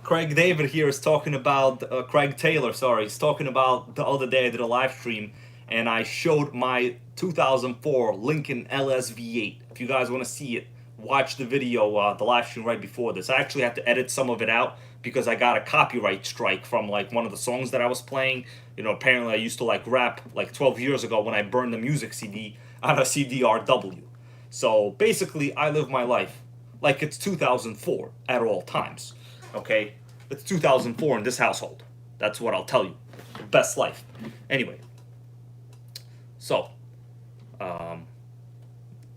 Craig David here is talking about, Craig Taylor, sorry, he's talking about the other day I did a live stream and I showed my 2004 Lincoln LS-V8. If you guys want to see it, watch the video, the live stream right before this. I actually had to edit some of it out because I got a copyright strike from like one of the songs that I was playing. You know, apparently I used to like rap like 12 years ago when I burned the music CD on a CDRW. So basically I live my life like it's 2004 at all times, okay? It's 2004 in this household. That's what I'll tell you. The best life. Anyway, so,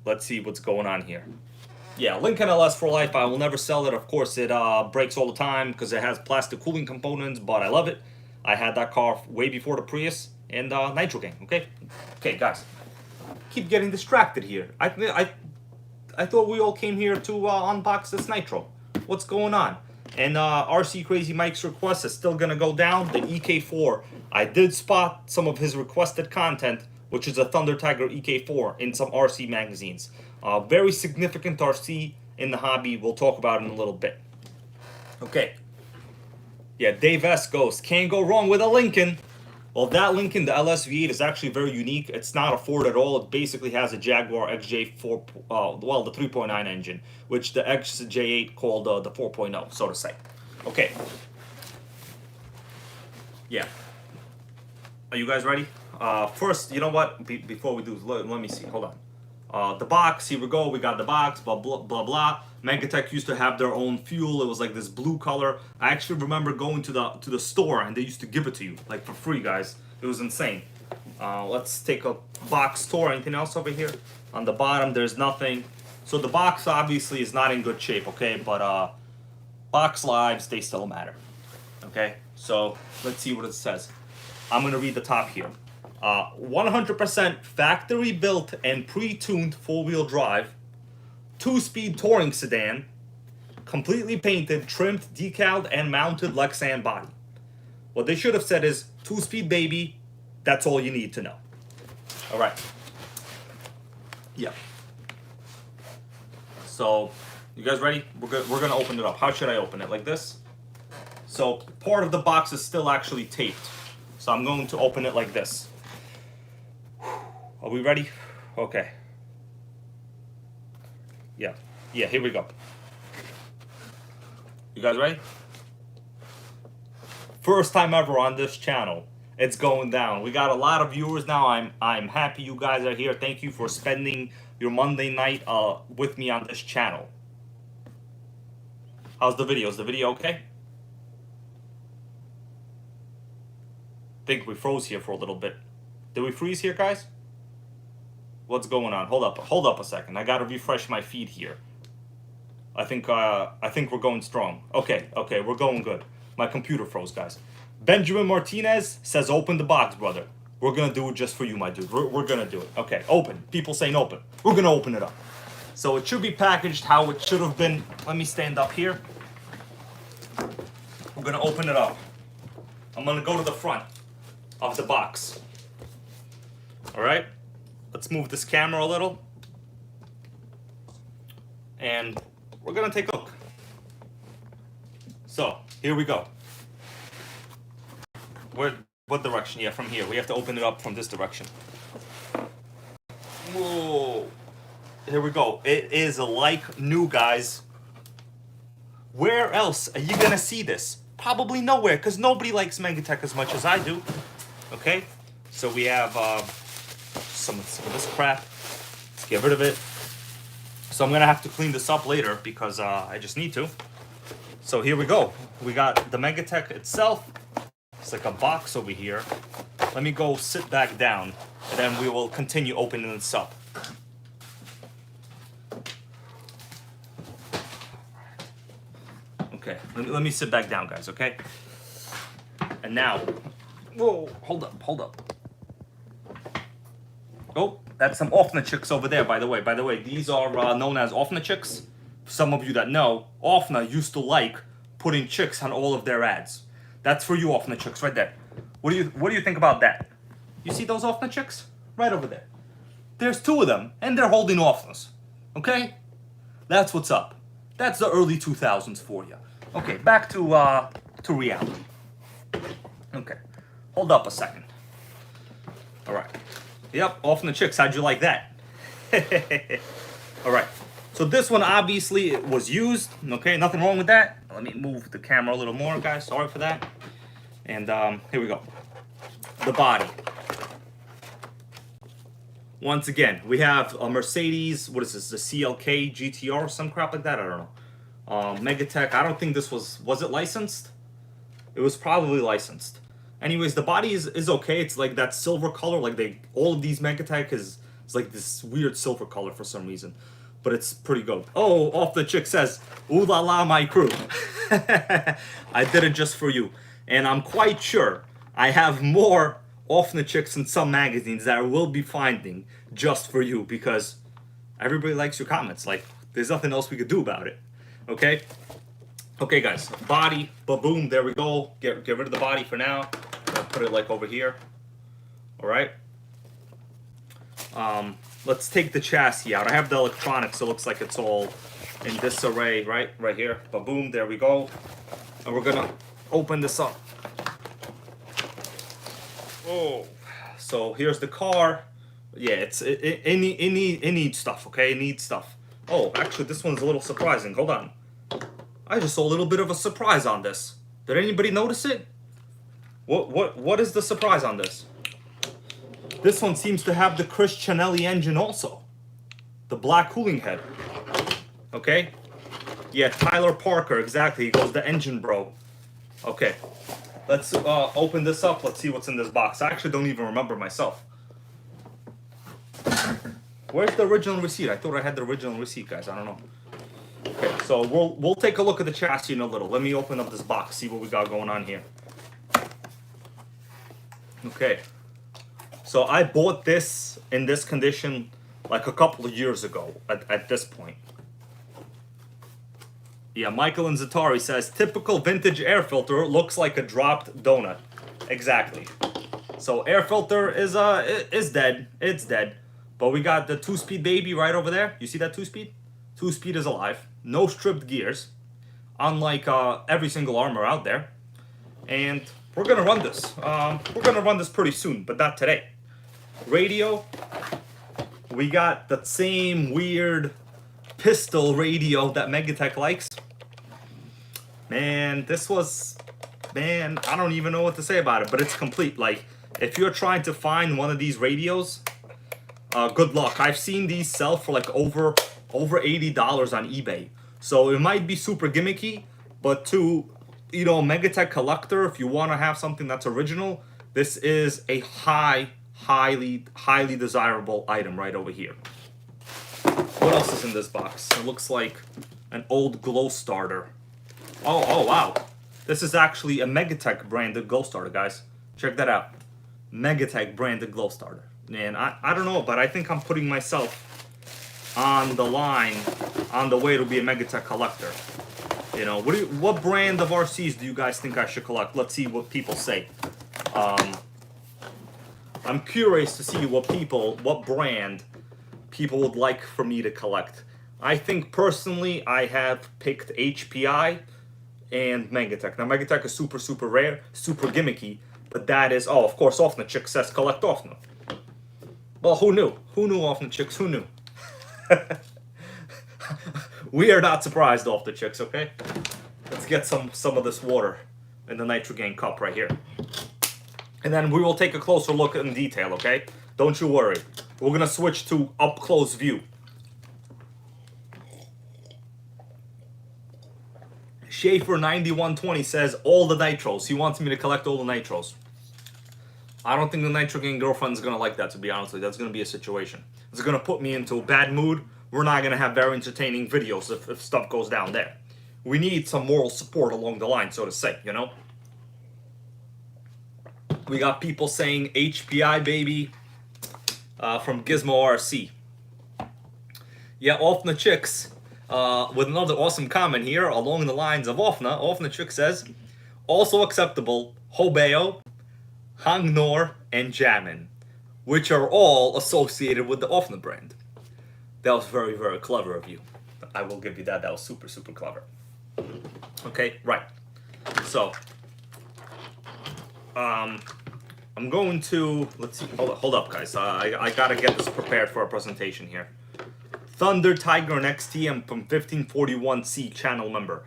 let's see what's going on here. Yeah, Lincoln LS for life. I will never sell it. Of course, it breaks all the time because it has plastic cooling components, but I love it. I had that car way before the Prius and NitroGang, okay? Okay, guys, keep getting distracted here. I thought we all came here to unbox this Nitro. What's going on? And RC Crazy Mike's request is still going to go down. The EK4. I did spot some of his requested content, which is a Thunder Tiger EK4 in some RC magazines. Very significant RC in the hobby. We'll talk about it in a little bit. Okay. Yeah, Dave S. goes, can't go wrong with a Lincoln. Well, that Lincoln, the LS-V8, is actually very unique. It's not a Ford at all. It basically has a Jaguar XJ4, well, the 3.9 engine, which the XJ8 called the 4.0, so to say. Okay. Yeah. Are you guys ready? First, you know what? Before we do, let me see. Hold on. The box, here we go. We got the box, blah, blah, blah, blah. Megatech used to have their own fuel. It was like this blue color. I actually remember going to the store and they used to give it to you, like for free, guys. It was insane. Let's take a box tour. Anything else over here? On the bottom, there's nothing. So the box obviously is not in good shape, okay? But box lives, they still matter. Okay? So let's see what it says. I'm going to read the top here. 100% factory built and pre-tuned four-wheel drive, 2-speed touring sedan, completely painted, trimmed, decaled, and mounted Lexan body. What they should have said is 2-speed baby. That's all you need to know. All right. Yeah. So, you guys ready? We're gonna open it up. How should I open it? Like this? So, part of the box is still actually taped. So I'm going to open it like this. Are we ready? Okay. Yeah, here we go. You guys ready? First time ever on this channel. It's going down. We got a lot of viewers now. I'm happy you guys are here. Thank you for spending your Monday night with me on this channel. How's the video? Is the video okay? Think we froze here for a little bit. Did we freeze here, guys? What's going on? Hold up a second. I gotta refresh my feed here. I think we're going strong. Okay, we're going good. My computer froze, guys. Benjamin Martinez says, "Open the box, brother. We're gonna do it just for you, my dude. We're gonna do it." Okay, open. People saying open. We're gonna open it up. So it should be packaged how it should have been. Let me stand up here. We're gonna open it up. I'm gonna go to the front of the box. All right, let's move this camera a little, and we're gonna take a look. So here we go. What direction? Yeah, from here. We have to open it up from this direction. Whoa! Here we go. It is like new, guys. Where else are you gonna see this? Probably nowhere, because nobody likes Megatech as much as I do. Okay, so we have some of this crap. Let's get rid of it. So I'm gonna have to clean this up later because I just need to. So here we go. We got the Megatech itself. It's like a box over here. Let me go sit back down, and then we will continue opening this up. Okay, let me sit back down, guys, okay? And now, whoa, hold up. Oh, that's some Offna chicks over there, by the way. By the way, these are known as Offna chicks. For some of you that know, Offna used to like putting chicks on all of their ads. That's for you, Offna chicks, right there. What do you think about that? You see those Offna chicks? Right over there. There's 2 of them, and they're holding Offnas. Okay? That's what's up. That's the early 2000s for you. Okay, back to reality. Okay, hold up a second. All right. Yep, Offna chicks. How'd you like that? All right. So this one, obviously, it was used. Okay, nothing wrong with that. Let me move the camera a little more, guys. Sorry for that. And here we go. The body. Once again, we have a Mercedes. What is this? The CLK GTR or some crap like that? I don't know. Megatech. I don't think this was it licensed? It was probably licensed. Anyways, the body is okay. It's like that silver color. Like all of these Megatech is like this weird silver color for some reason. But it's pretty good. Oh, off the chick says, "Ooh la la, my crew." I did it just for you. And I'm quite sure I have more Offna chicks in some magazines that I will be finding just for you because everybody likes your comments. Like, there's nothing else we could do about it. Okay? Okay, guys. Body. Ba-boom. There we go. Get rid of the body for now. I'll put it like over here. All right? Let's take the chassis out. I have the electronics, so it looks like it's all in disarray, right? Right here. Ba-boom. There we go. And we're going to open this up. Oh. So here's the car. Yeah, it needs stuff, okay? It needs stuff. Oh, actually, this one's a little surprising. Hold on. I just saw a little bit of a surprise on this. Did anybody notice it? What is the surprise on this? This one seems to have the Christianelli engine also. The black cooling head. Okay? Yeah, Tyler Parker, exactly. He goes, the engine bro. Okay. Let's open this up. Let's see what's in this box. I actually don't even remember myself. Where's the original receipt? I thought I had the original receipt, guys. I don't know. Okay, so we'll take a look at the chassis in a little. Let me open up this box, see what we got going on here. Okay. So I bought this in this condition like a couple of years ago at this point. Yeah, Michael and Zatari says, typical vintage air filter looks like a dropped donut. Exactly. So air filter is dead. It's dead. But we got the 2-speed baby right over there. You see that 2-speed? 2-speed is alive. No stripped gears. Unlike every single armor out there. And we're gonna run this. We're gonna run this pretty soon, but not today. Radio. We got the same weird pistol radio that Megatech likes. Man, this was... Man, I don't even know what to say about it, but it's complete. Like, if you're trying to find one of these radios, good luck. I've seen these sell for like over $80 on eBay. So it might be super gimmicky, but to, you know, Megatech collector, if you want to have something that's original, this is a highly desirable item right over here. What else is in this box? It looks like an old glow starter. Oh wow. This is actually a Megatech branded glow starter, guys. Check that out. Megatech branded glow starter. And I don't know, but I think I'm putting myself on the line, on the way to be a Megatech collector. You know, what brand of RCs do you guys think I should collect? Let's see what people say. I'm curious to see what brand people would like for me to collect. I think personally I have picked HPI and Megatech. Now Megatech is super rare, super gimmicky, but that is, oh, of course, Offna Chick says collect Offna. Well, who knew? Who knew Offna Chicks? Who knew? We are not surprised off the chicks, okay? Let's get some of this water in the NitroGang cup right here. And then we will take a closer look in detail, okay? Don't you worry. We're gonna switch to up close view. Schaefer9120 says all the nitros. He wants me to collect all the nitros. I don't think the NitroGang girlfriend's gonna like that, to be honest with you. That's gonna be a situation. It's gonna put me into a bad mood. We're not gonna have very entertaining videos if stuff goes down there. We need some moral support along the line, so to say, you know? We got people saying HPI baby from Gizmo RC. Yeah, Offna Chicks with another awesome comment here along the lines of Offna. Offna Chick says, also acceptable, Hobeo, Hangnor, and Jamin, which are all associated with the Offna brand. That was very clever of you. I will give you that. That was super clever. Okay, right. So, I'm going to, let's see, hold up guys. I gotta get this prepared for a presentation here. Thunder Tiger and XTM from 1541C channel member.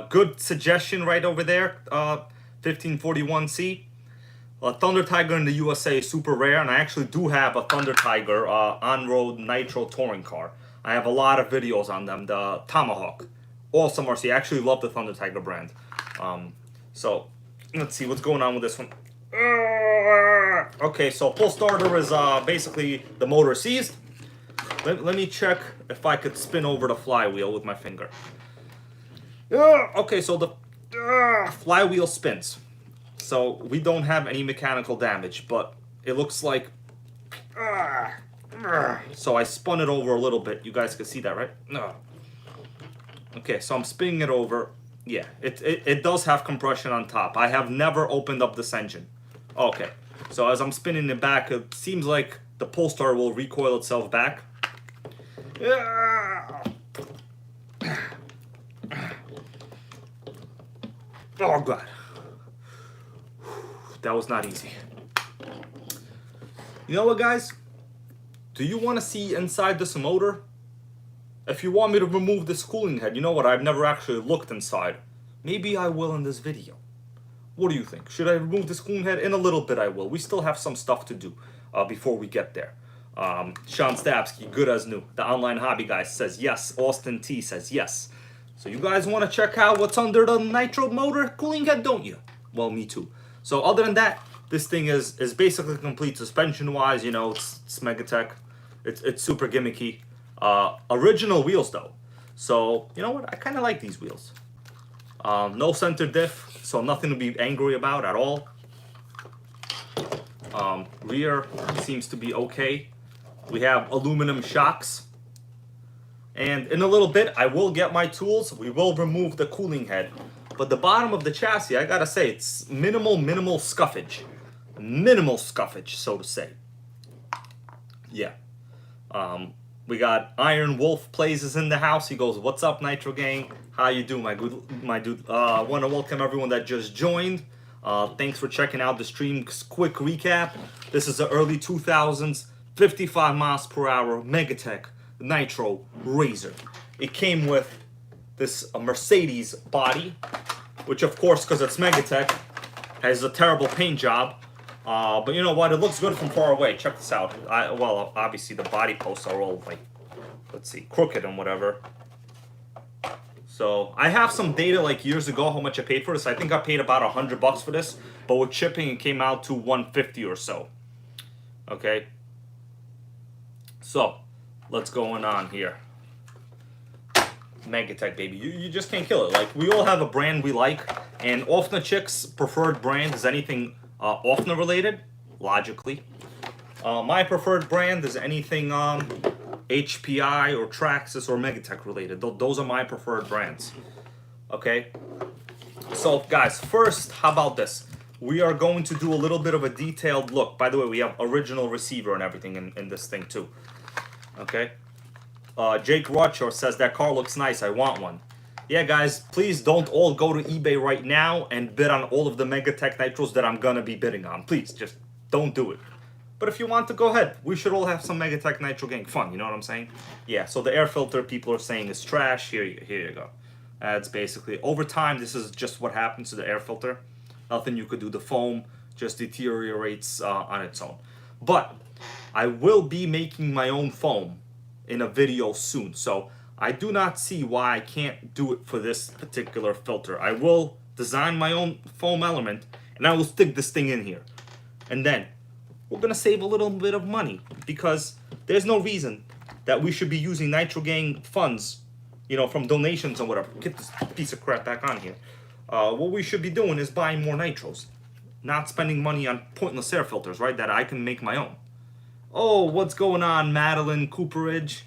Good suggestion right over there, 1541C. Thunder Tiger in the USA is super rare, and I actually do have a Thunder Tiger on-road Nitro touring car. I have a lot of videos on them. The Tomahawk, awesome RC. I actually love the Thunder Tiger brand. So let's see what's going on with this one. Okay, so full starter is basically the motor seized. Let me check if I could spin over the flywheel with my finger. Okay, so the flywheel spins. So we don't have any mechanical damage, but it looks like... So I spun it over a little bit. You guys can see that, right? Okay, so I'm spinning it over. Yeah, it does have compression on top. I have never opened up this engine. Okay, so as I'm spinning it back, it seems like the Polestar will recoil itself back. Oh, God. That was not easy. You know what, guys? Do you want to see inside this motor? If you want me to remove this cooling head, you know what? I've never actually looked inside. Maybe I will in this video. What do you think? Should I remove this cooling head? In a little bit I will. We still have some stuff to do before we get there. Sean Stapsky, good as new. The online hobby guy says yes. Austin T says yes. So you guys want to check out what's under the Nitro motor cooling head, don't you? Well, me too. So other than that, this thing is basically complete suspension-wise. You know, it's Megatech. It's super gimmicky. Original wheels though. So you know what? I kind of like these wheels. No center diff, so nothing to be angry about at all. Rear seems to be okay. We have aluminum shocks. And in a little bit, I will get my tools. We will remove the cooling head. But the bottom of the chassis, I gotta say, it's minimal scuffage. Minimal scuffage, so to say. Yeah. We got Iron Wolf Plays is in the house. He goes, "What's up, Nitro Gang? How you doing, my dude? I want to welcome everyone that just joined. Thanks for checking out the stream. Quick recap. This is the early 2000s, 55 miles per hour Megatech Nitro Razor. It came with this Mercedes body, which of course, because it's Megatech, has a terrible paint job. But you know what? It looks good from far away. Check this out. Well, obviously the body posts are all like, let's see, crooked and whatever. So I have some data like years ago how much I paid for this. I think I paid about $100 for this, but with shipping it came out to $150 or so. Okay. So let's go on here. Megatech, baby. You just can't kill it. Like, we all have a brand we like, and Offner Chick's preferred brand is anything Offner related, logically. My preferred brand is anything HPI or Traxxas or Megatech related. Those are my preferred brands. Okay? So, guys, first, how about this? We are going to do a little bit of a detailed look. By the way, we have original receiver and everything in this thing, too. Okay? Jake Rocher says, "That car looks nice. I want one." Yeah, guys, please don't all go to eBay right now and bid on all of the Megatech Nitros that I'm going to be bidding on. Please, just don't do it. But if you want to, go ahead. We should all have some Megatech NitroGang fun, you know what I'm saying? Yeah, so the air filter people are saying is trash. Here you go. That's basically, over time, this is just what happens to the air filter. Nothing you could do. The foam just deteriorates on its own. But I will be making my own foam in a video soon. So I do not see why I can't do it for this particular filter. I will design my own foam element, and I will stick this thing in here. And then we're going to save a little bit of money, because there's no reason that we should be using NitroGang funds, you know, from donations and whatever. Get this piece of crap back on here. What we should be doing is buying more nitros, not spending money on pointless air filters, right, that I can make my own. Oh, what's going on, Madeline Cooperage?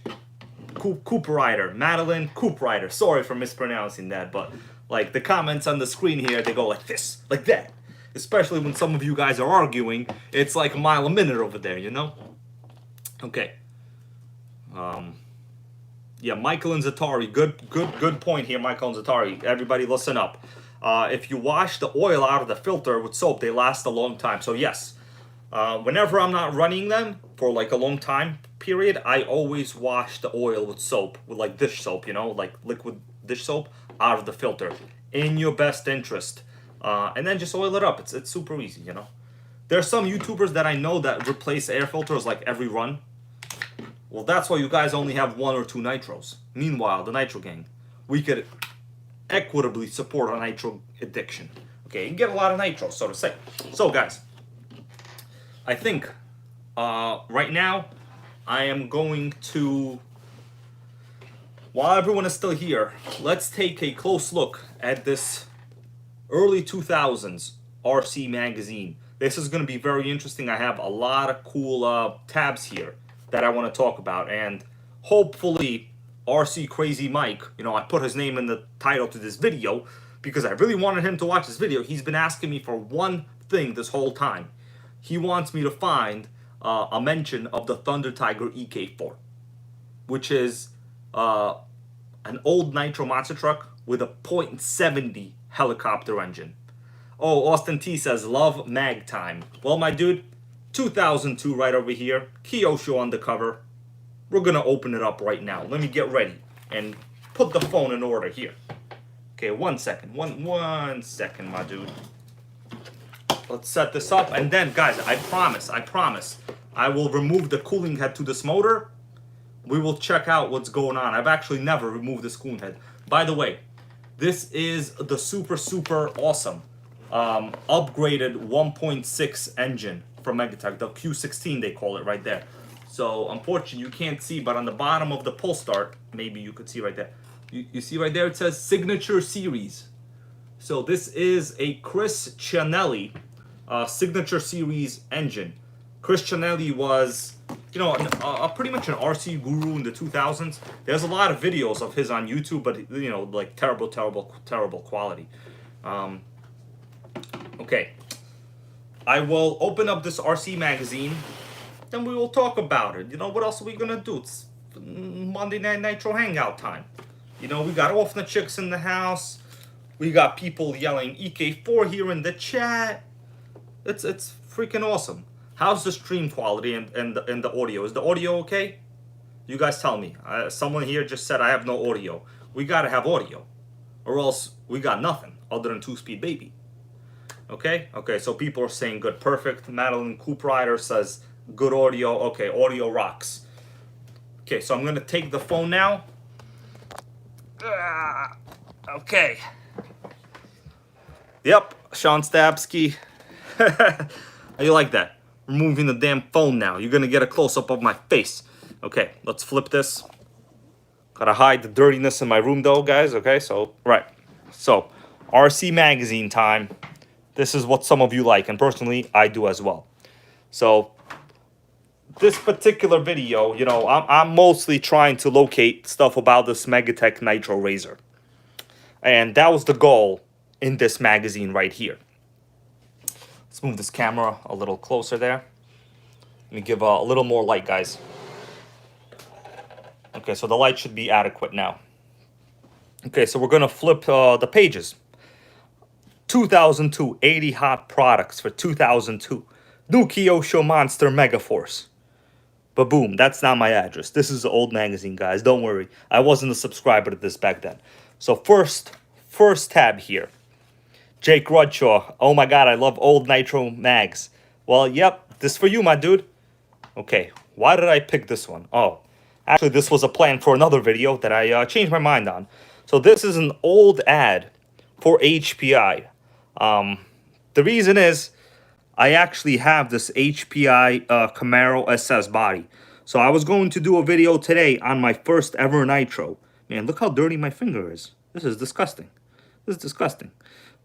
Cooperider, Madeline Cooprider. Sorry for mispronouncing that, but like the comments on the screen here, they go like this, like that. Especially when some of you guys are arguing, it's like a mile a minute over there, you know? Okay. Yeah, Michael and Zatari, good point here, Michael and Zatari. Everybody listen up. If you wash the oil out of the filter with soap, they last a long time. So yes, whenever I'm not running them for like a long time period, I always wash the oil with soap, with like dish soap, you know, like liquid dish soap out of the filter, in your best interest. And then just oil it up. It's super easy, you know. There's some YouTubers that I know that replace air filters like every run. Well, that's why you guys only have 1 or 2 nitros. Meanwhile, the Nitro Gang, we could equitably support a nitro addiction. Okay, you can get a lot of nitros, so to say. So, guys, I think right now I am going to, while everyone is still here, let's take a close look at this early 2000s RC magazine. This is going to be very interesting. I have a lot of cool tabs here that I want to talk about, and hopefully RC Crazy Mike, you know, I put his name in the title to this video because I really wanted him to watch this video. He's been asking me for one thing this whole time. He wants me to find a mention of the Thunder Tiger EK4, which is an old Nitro monster truck with a .70 helicopter engine. Oh, Austin T says, love mag time. Well, my dude, 2002 right over here, Kyosho on the cover. We're going to open it up right now. Let me get ready and put the phone in order here. Okay, 1 second. One second, my dude. Let's set this up, and then, guys, I promise, I will remove the cooling head to this motor. We will check out what's going on. I've actually never removed this cooling head. By the way, this is the super awesome upgraded 1.6 engine from Megatech, the Q16 they call it right there. So unfortunately you can't see, but on the bottom of the pull start, maybe you could see right there. You see right there, it says Signature Series. So this is a Chris Cianelli signature series engine. Christianelli was, you know, pretty much an RC guru in the 2000s. There's a lot of videos of his on YouTube, but you know, like terrible quality. Okay, I will open up this RC magazine, then we will talk about it. You know, what else are we gonna do? It's Monday Night Nitro hangout time. You know, we got Offnet chicks in the house. We got people yelling EK4 here in the chat. It's freaking awesome. How's the stream quality and the audio? Is the audio okay? You guys tell me. Someone here just said I have no audio. We gotta have audio, or else we got nothing other than 2-speed baby. Okay? Okay, so people are saying good, perfect. Madeline Coop Rider says good audio. Okay, audio rocks. Okay, so I'm gonna take the phone now. Okay. Yep, Sean Stabsky. How you like that? Removing the damn phone now. You're gonna get a close-up of my face. Okay, let's flip this. Gotta hide the dirtiness in my room though, guys. Okay, so, right. So, RC Magazine time. This is what some of you like, and personally, I do as well. So, this particular video, you know, I'm mostly trying to locate stuff about this Megatech Nitro Razor. And that was the goal in this magazine right here. Let's move this camera a little closer there. Let me give a little more light, guys. Okay, so the light should be adequate now. Okay, so we're gonna flip the pages. 2002, 80 hot products for 2002. New Kyosho Monster Megaforce. But boom, that's not my address. This is the old magazine, guys. Don't worry. I wasn't a subscriber to this back then. So first tab here. Jake Rudshaw. Oh my god, I love old Nitro mags. Well, yep, this for you, my dude. Okay, why did I pick this one? Oh, actually, this was a plan for another video that I changed my mind on. So this is an old ad for HPI. The reason is, I actually have this HPI Camaro SS body. So I was going to do a video today on my first ever Nitro. Man, look how dirty my finger is. This is disgusting. This is disgusting.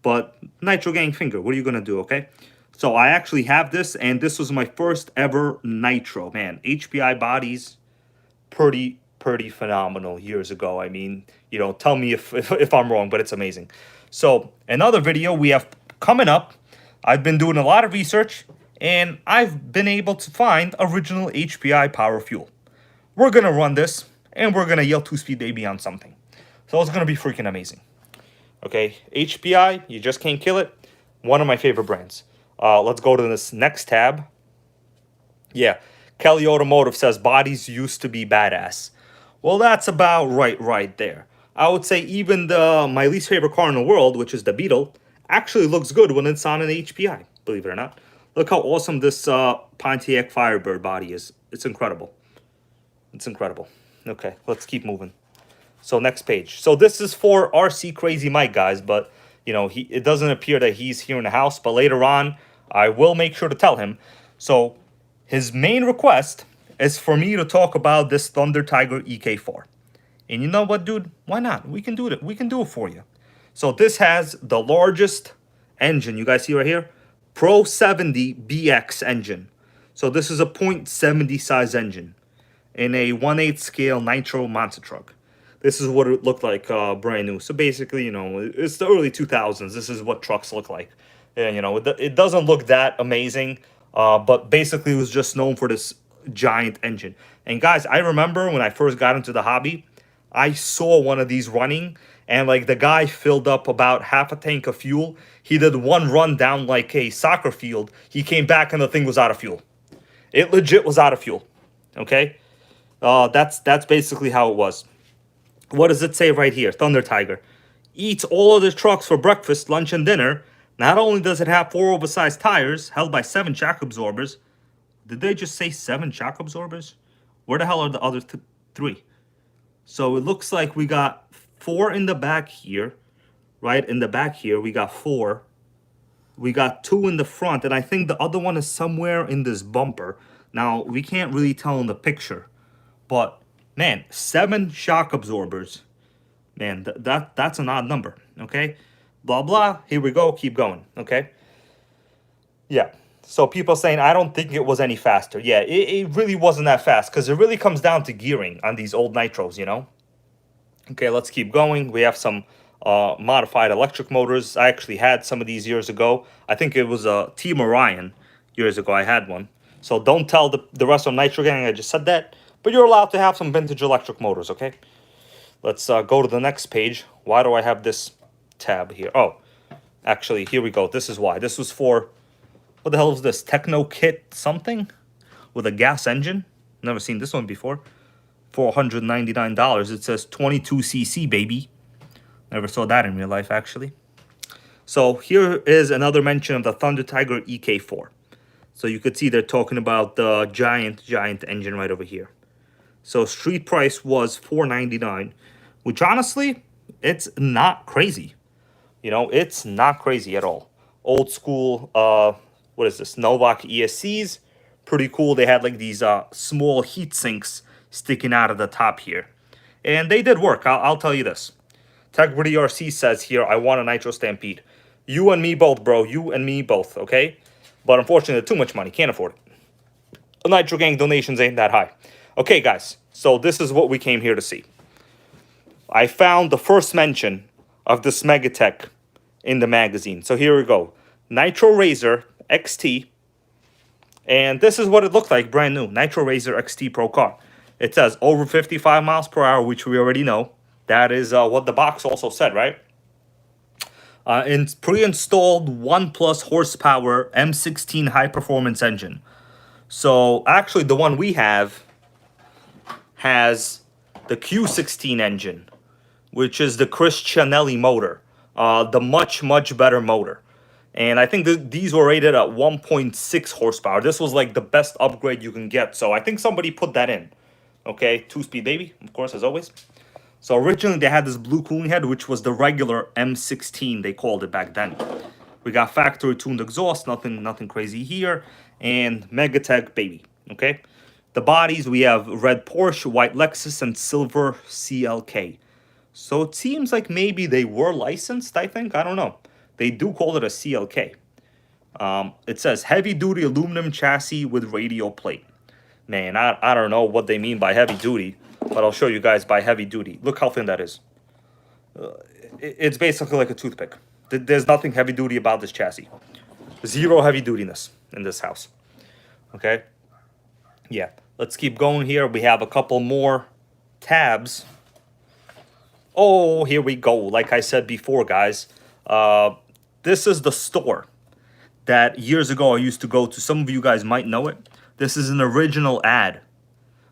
But NitroGang finger, what are you going to do, okay? So I actually have this, and this was my first ever Nitro. Man, HPI bodies, pretty phenomenal years ago. I mean, you know, tell me if I'm wrong, but it's amazing. So another video we have coming up. I've been doing a lot of research, and I've been able to find original HPI power fuel. We're going to run this, and we're going to yell 2-speed baby on something. So it's going to be freaking amazing. Okay, HPI, you just can't kill it. One of my favorite brands. Let's go to this next tab. Yeah, Kelly Automotive says bodies used to be badass. Well, that's about right there. I would say even my least favorite car in the world, which is the Beetle, actually looks good when it's on an HPI, believe it or not. Look how awesome this Pontiac Firebird body is. It's incredible. It's incredible. Okay, let's keep moving. So next page. So this is for RC Crazy Mike, guys, but you know, it doesn't appear that he's here in the house, but later on, I will make sure to tell him. So his main request is for me to talk about this Thunder Tiger EK4. And you know what, dude? Why not? We can do it. We can do it for you. So this has the largest engine. You guys see right here? Pro 70 BX engine. So this is a .70 size engine in a 1/8 scale Nitro monster truck. This is what it looked like brand new. So basically, you know, it's the early 2000s. This is what trucks look like. And, you know, it doesn't look that amazing, but basically it was just known for this giant engine. And guys, I remember when I first got into the hobby, I saw one of these running, and like the guy filled up about half a tank of fuel. He did one run down like a soccer field. He came back and the thing was out of fuel. It legit was out of fuel. Okay? That's basically how it was. What does it say right here? Thunder Tiger eats all of the trucks for breakfast, lunch, and dinner. Not only does it have 4 oversized tires held by 7 shock absorbers. Did they just say 7 shock absorbers? Where the hell are the other 3? So it looks like we got 4 in the back here. Right in the back here, we got 4. We got 2 in the front, and I think the other one is somewhere in this bumper. Now, we can't really tell in the picture, but man, 7 shock absorbers. Man, that's an odd number, okay? Blah, blah. Here we go. Keep going, okay? Yeah. So people saying, I don't think it was any faster. Yeah, it really wasn't that fast because it really comes down to gearing on these old Nitros, you know? Okay, let's keep going. We have some modified electric motors. I actually had some of these years ago. I think it was a Team Orion years ago. I had one. So don't tell the rest of NitroGang I just said that. But you're allowed to have some vintage electric motors, okay? Let's go to the next page. Why do I have this tab here? Oh, actually, here we go. This is why. This was for, what the hell is this? Techno Kit something? With a gas engine? Never seen this one before. $499. It says 22cc, baby. Never saw that in real life, actually. So here is another mention of the Thunder Tiger EK4. So you could see they're talking about the giant engine right over here. So street price was $499, which honestly, it's not crazy. You know, it's not crazy at all. Old school, what is this? Novak ESCs. Pretty cool. They had like these small heat sinks sticking out of the top here. And they did work, I'll tell you this. Tegrity RC says here, I want a Nitro Stampede. You and me both, bro. You and me both, okay? But unfortunately, too much money. Can't afford it. NitroGang donations ain't that high. Okay, guys. So this is what we came here to see. I found the first mention of this Megatech in the magazine. So here we go. Nitro Razor XT. And this is what it looked like, brand new. Nitro Razor XT Pro car. It says over 55 miles per hour, which we already know. That is what the box also said, right? In pre-installed 1+ horsepower M16 high-performance engine. So actually, the one we have has the Q16 engine, which is the Christianelli motor, the much better motor. And I think these were rated at 1.6 horsepower. This was like the best upgrade you can get. So I think somebody put that in. Okay, 2-speed baby, of course, as always. So originally they had this blue cooling head, which was the regular M16, they called it back then. We got factory tuned exhaust, nothing crazy here. And Megatech baby, okay? The bodies, we have red Porsche, white Lexus, and silver CLK. So it seems like maybe they were licensed, I think. I don't know. They do call it a CLK. It says heavy-duty aluminum chassis with radial plate. Man, I don't know what they mean by heavy-duty, but I'll show you guys by heavy-duty. Look how thin that is. It's basically like a toothpick. There's nothing heavy-duty about this chassis. Zero heavy-dutiness in this house. Okay? Yeah. Let's keep going here. We have a couple more tabs. Oh, here we go. Like I said before, guys. This is the store that years ago I used to go to. Some of you guys might know it. This is an original ad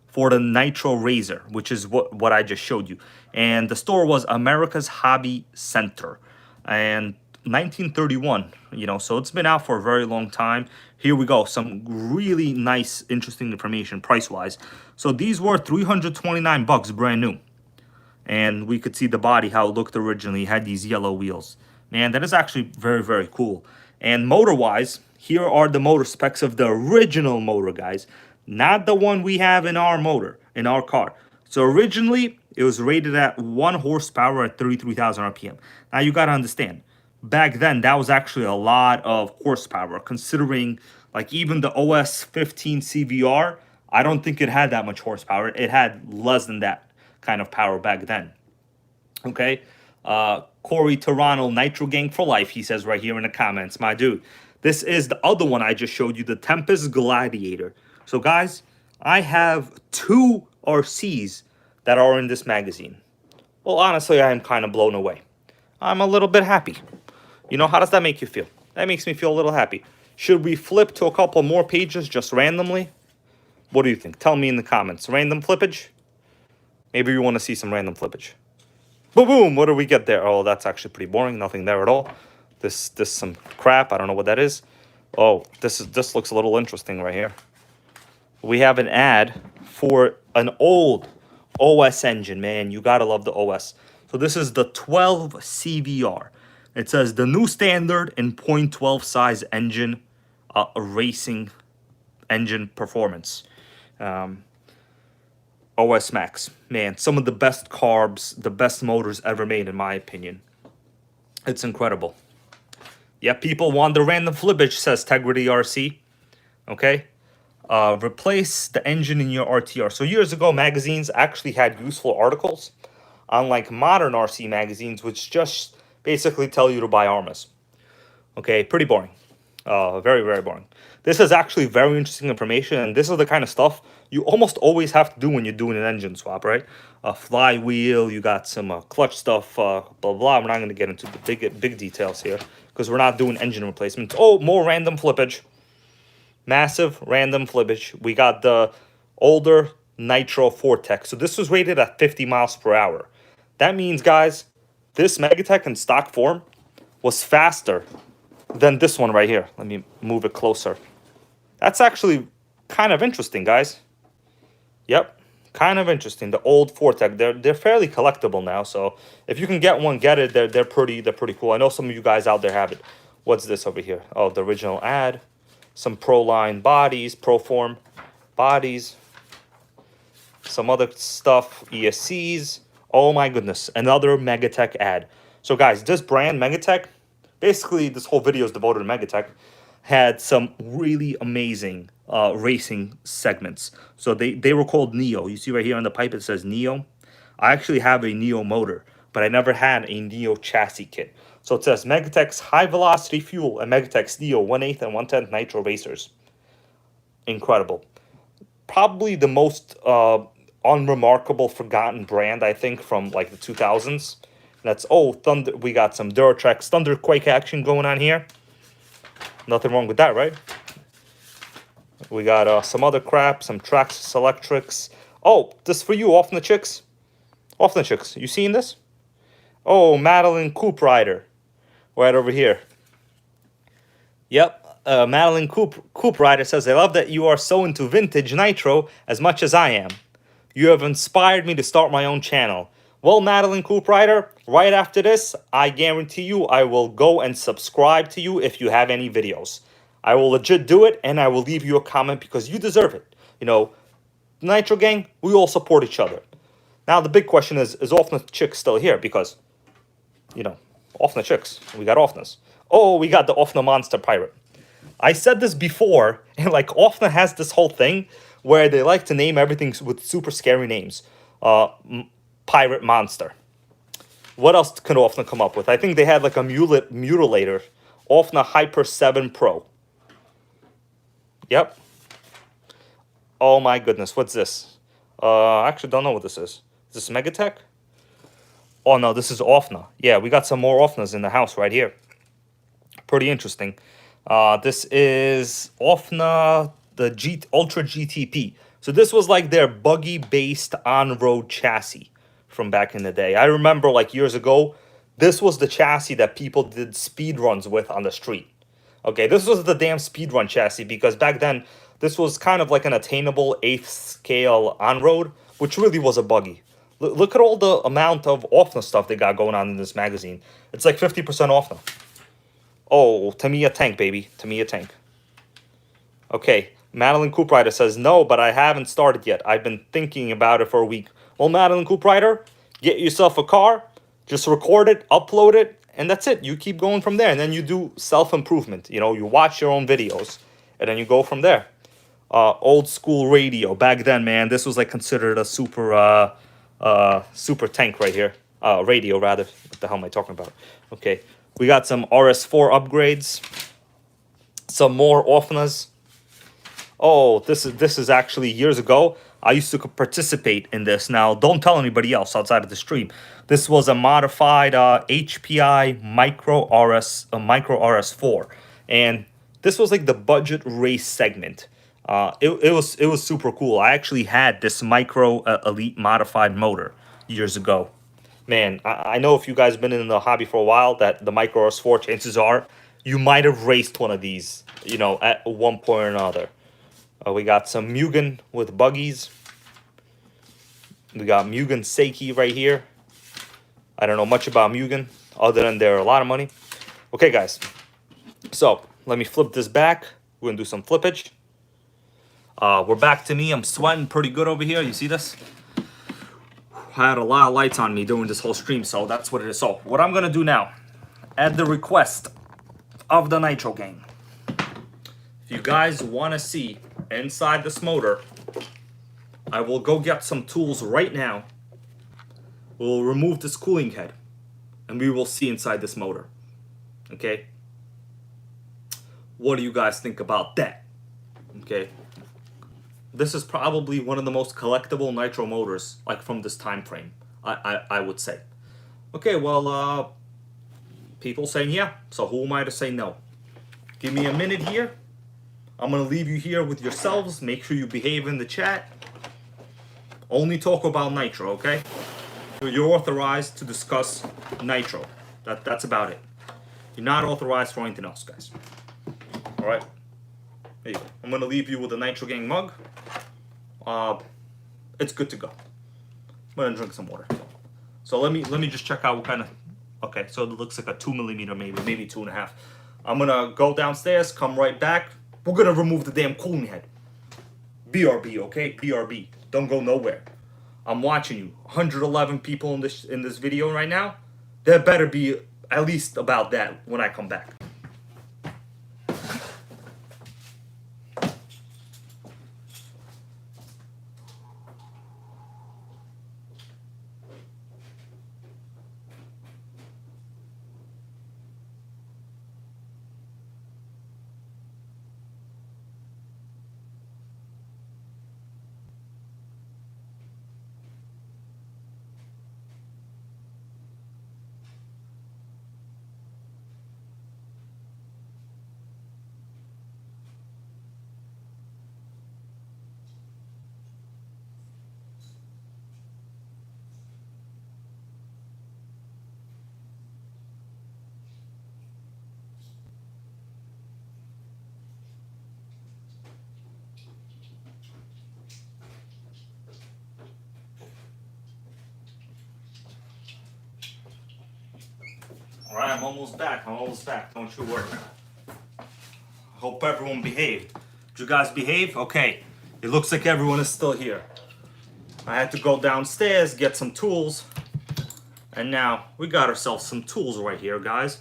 for the Nitro Razor, which is what I just showed you. And the store was America's Hobby Center. And 1931, you know, so it's been out for a very long time. Here we go. Some really nice, interesting information price-wise. So these were $329 brand new. And we could see the body, how it looked originally. It had these yellow wheels. Man, that is actually very cool. And motor-wise, here are the motor specs of the original motor, guys. Not the one we have in our motor, in our car. So originally, it was rated at 1 horsepower at 33,000 RPM. Now, you got to understand, back then, that was actually a lot of horsepower. Considering, like, even the OS 15 CVR, I don't think it had that much horsepower. It had less than that kind of power back then. Okay? Corey Toronto, NitroGang for life, he says right here in the comments. My dude, this is the other one I just showed you, the Tempest Gladiator. So, guys, I have 2 RCs that are in this magazine. Well, honestly, I am kind of blown away. I'm a little bit happy. You know, how does that make you feel? That makes me feel a little happy. Should we flip to a couple more pages just randomly? What do you think? Tell me in the comments. Random flippage? Maybe you want to see some random flippage. Boom, boom. What do we get there? Oh, that's actually pretty boring. Nothing there at all. This some crap. I don't know what that is. Oh, this looks a little interesting right here. We have an ad for an old OS engine, man. You gotta love the OS. So this is the 12 CVR. It says the new standard in .12 size engine, racing engine performance. OS Max, man, some of the best carbs, the best motors ever made, in my opinion. It's incredible. Yeah, people want the random flippage, says Tegrity RC. Okay. Replace the engine in your RTR. So years ago, magazines actually had useful articles, unlike modern RC magazines, which just basically tell you to buy armors. Okay, pretty boring. Very, very boring. This is actually very interesting information, and this is the kind of stuff you almost always have to do when you're doing an engine swap, right? A flywheel, you got some clutch stuff, blah, blah. We're not going to get into the big details here because we're not doing engine replacements. Oh, more random flippage. Massive random flippage. We got the older Nitro 4Tech. So this was rated at 50 miles per hour. That means, guys, this Megatech in stock form was faster than this one right here. Let me move it closer. That's actually kind of interesting, guys. Yep, kind of interesting. The old 4Tech, they're fairly collectible now. So if you can get one, get it. They're pretty cool. I know some of you guys out there have it. What's this over here? Oh, the original ad. Some Pro-Line bodies, Proform bodies. Some other stuff, ESCs. Oh my goodness, another Megatech ad. So guys, this brand, Megatech, basically this whole video is devoted to Megatech, had some really amazing racing segments. So they were called Neo. You see right here on the pipe it says Neo. I actually have a Neo motor, but I never had a Neo chassis kit. So it says Megatech's high velocity fuel and Megatech's Neo 1/8 and 1/10 Nitro racers. Incredible. Probably the most unremarkable, forgotten brand, I think, from like the 2000s. That's, oh, Thunder. We got some Duratrex Thunderquake action going on here. Nothing wrong with that, right? We got some other crap, some Traxxas Electrics. Oh, this for you, Off the Chicks. Off the Chicks. You seen this? Oh, Madeline Coupe Rider. Right over here. Yep, Madeline Coupe Rider says, I love that you are so into vintage Nitro as much as I am. You have inspired me to start my own channel. Well, Madeline Coupe Rider, right after this, I guarantee you I will go and subscribe to you if you have any videos. I will legit do it, and I will leave you a comment because you deserve it. You know, Nitro Gang, we all support each other. Now, the big question is Off the Chicks still here? Because, you know, Off the Chicks, we got Offness. Oh, we got the Offna Monster Pirate. I said this before, and like Offna has this whole thing where they like to name everything with super scary names. Pirate Monster. What else can Offna come up with? I think they had like a mutilator. Offna Hyper 7 Pro. Yep. Oh my goodness, what's this? I actually don't know what this is. Is this Megatech? Oh no, this is Offna. Yeah, we got some more Offnas in the house right here. Pretty interesting. This is Offna, the Ultra GTP. So this was like their buggy-based on-road chassis from back in the day. I remember like years ago, this was the chassis that people did speed runs with on the street. Okay, this was the damn speed run chassis because back then, this was kind of like an attainable 8th scale on-road, which really was a buggy. Look at all the amount of Offna stuff they got going on in this magazine. It's like 50% Offna. Oh, Tamiya tank, baby. Tamiya tank. Okay, Madeline Coupe Rider says, no, but I haven't started yet. I've been thinking about it for a week. Well, Madeline Coupe Rider, get yourself a car, just record it, upload it, and that's it. You keep going from there, and then you do self-improvement. You know, you watch your own videos, and then you go from there. Old school radio. Back then, man, this was like considered a super tank right here. Radio, rather. What the hell am I talking about? Okay. We got some RS4 upgrades. Some more Offnas. Oh, this is actually years ago. I used to participate in this. Now, don't tell anybody else outside of the stream. This was a modified HPI Micro RS4, and this was like the budget race segment. It was super cool. I actually had this Micro Elite modified motor years ago. Man, I know if you guys have been in the hobby for a while, that the Micro RS4, chances are you might have raced one of these, you know, at one point or another. We got some Mugen with buggies. We got Mugen Seiki right here. I don't know much about Mugen, other than they're a lot of money. Okay, guys. So, let me flip this back. We're going to do some flippage. We're back to me. I'm sweating pretty good over here. You see this? I had a lot of lights on me during this whole stream, so that's what it is. So, what I'm going to do now, at the request of the NitroGang. If you guys want to see inside this motor, I will go get some tools right now. We'll remove this cooling head and we will see inside this motor. Okay? What do you guys think about that? Okay? This is probably one of the most collectible nitro motors, like from this time frame, I would say. Okay, well, people saying yeah, so who am I to say no? Give me a minute here. I'm gonna leave you here with yourselves. Make sure you behave in the chat. Only talk about nitro, okay? You're authorized to discuss nitro. That's about it. You're not authorized for anything else, guys. All right. There you go. I'm gonna leave you with a NitroGang mug. It's good to go. I'm gonna drink some water. So let me just check out what kind of. Okay, so it looks like a 2mm, maybe 2.5. I'm gonna go downstairs, come right back. We're gonna remove the damn cooling head. BRB, okay? BRB. Don't go nowhere. I'm watching you. 111 people in this video right now. There better be at least about that when I come back. All right, I'm almost back. Don't you worry. Hope everyone behaved. Did you guys behave? Okay. It looks like everyone is still here. I had to go downstairs, get some tools. And now we got ourselves some tools right here, guys.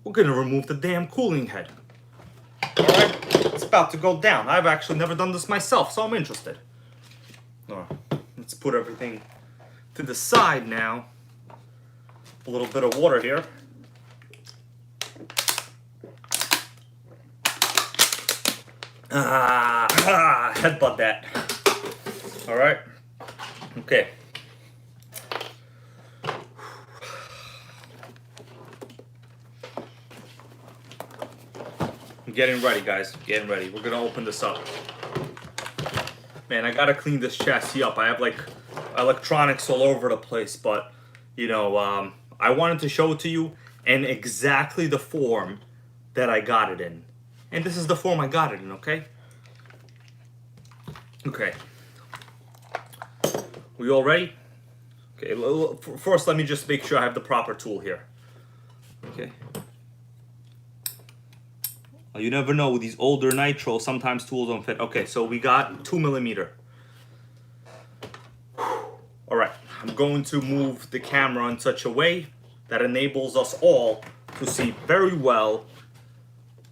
We're gonna remove the damn cooling head. All right, it's about to go down. I've actually never done this myself, so I'm interested. All right, let's put everything to the side now. A little bit of water here. Headbutt that. All right. Okay. I'm getting ready, guys. Getting ready. We're gonna open this up. Man, I gotta clean this chassis up. I have like electronics all over the place, but you know, I wanted to show it to you in exactly the form that I got it in. And this is the form I got it in, okay? Okay. We all ready? Okay, first let me just make sure I have the proper tool here. Okay. You never know with these older nitro, sometimes tools don't fit. Okay, so we got 2mm. All right, I'm going to move the camera in such a way that enables us all to see very well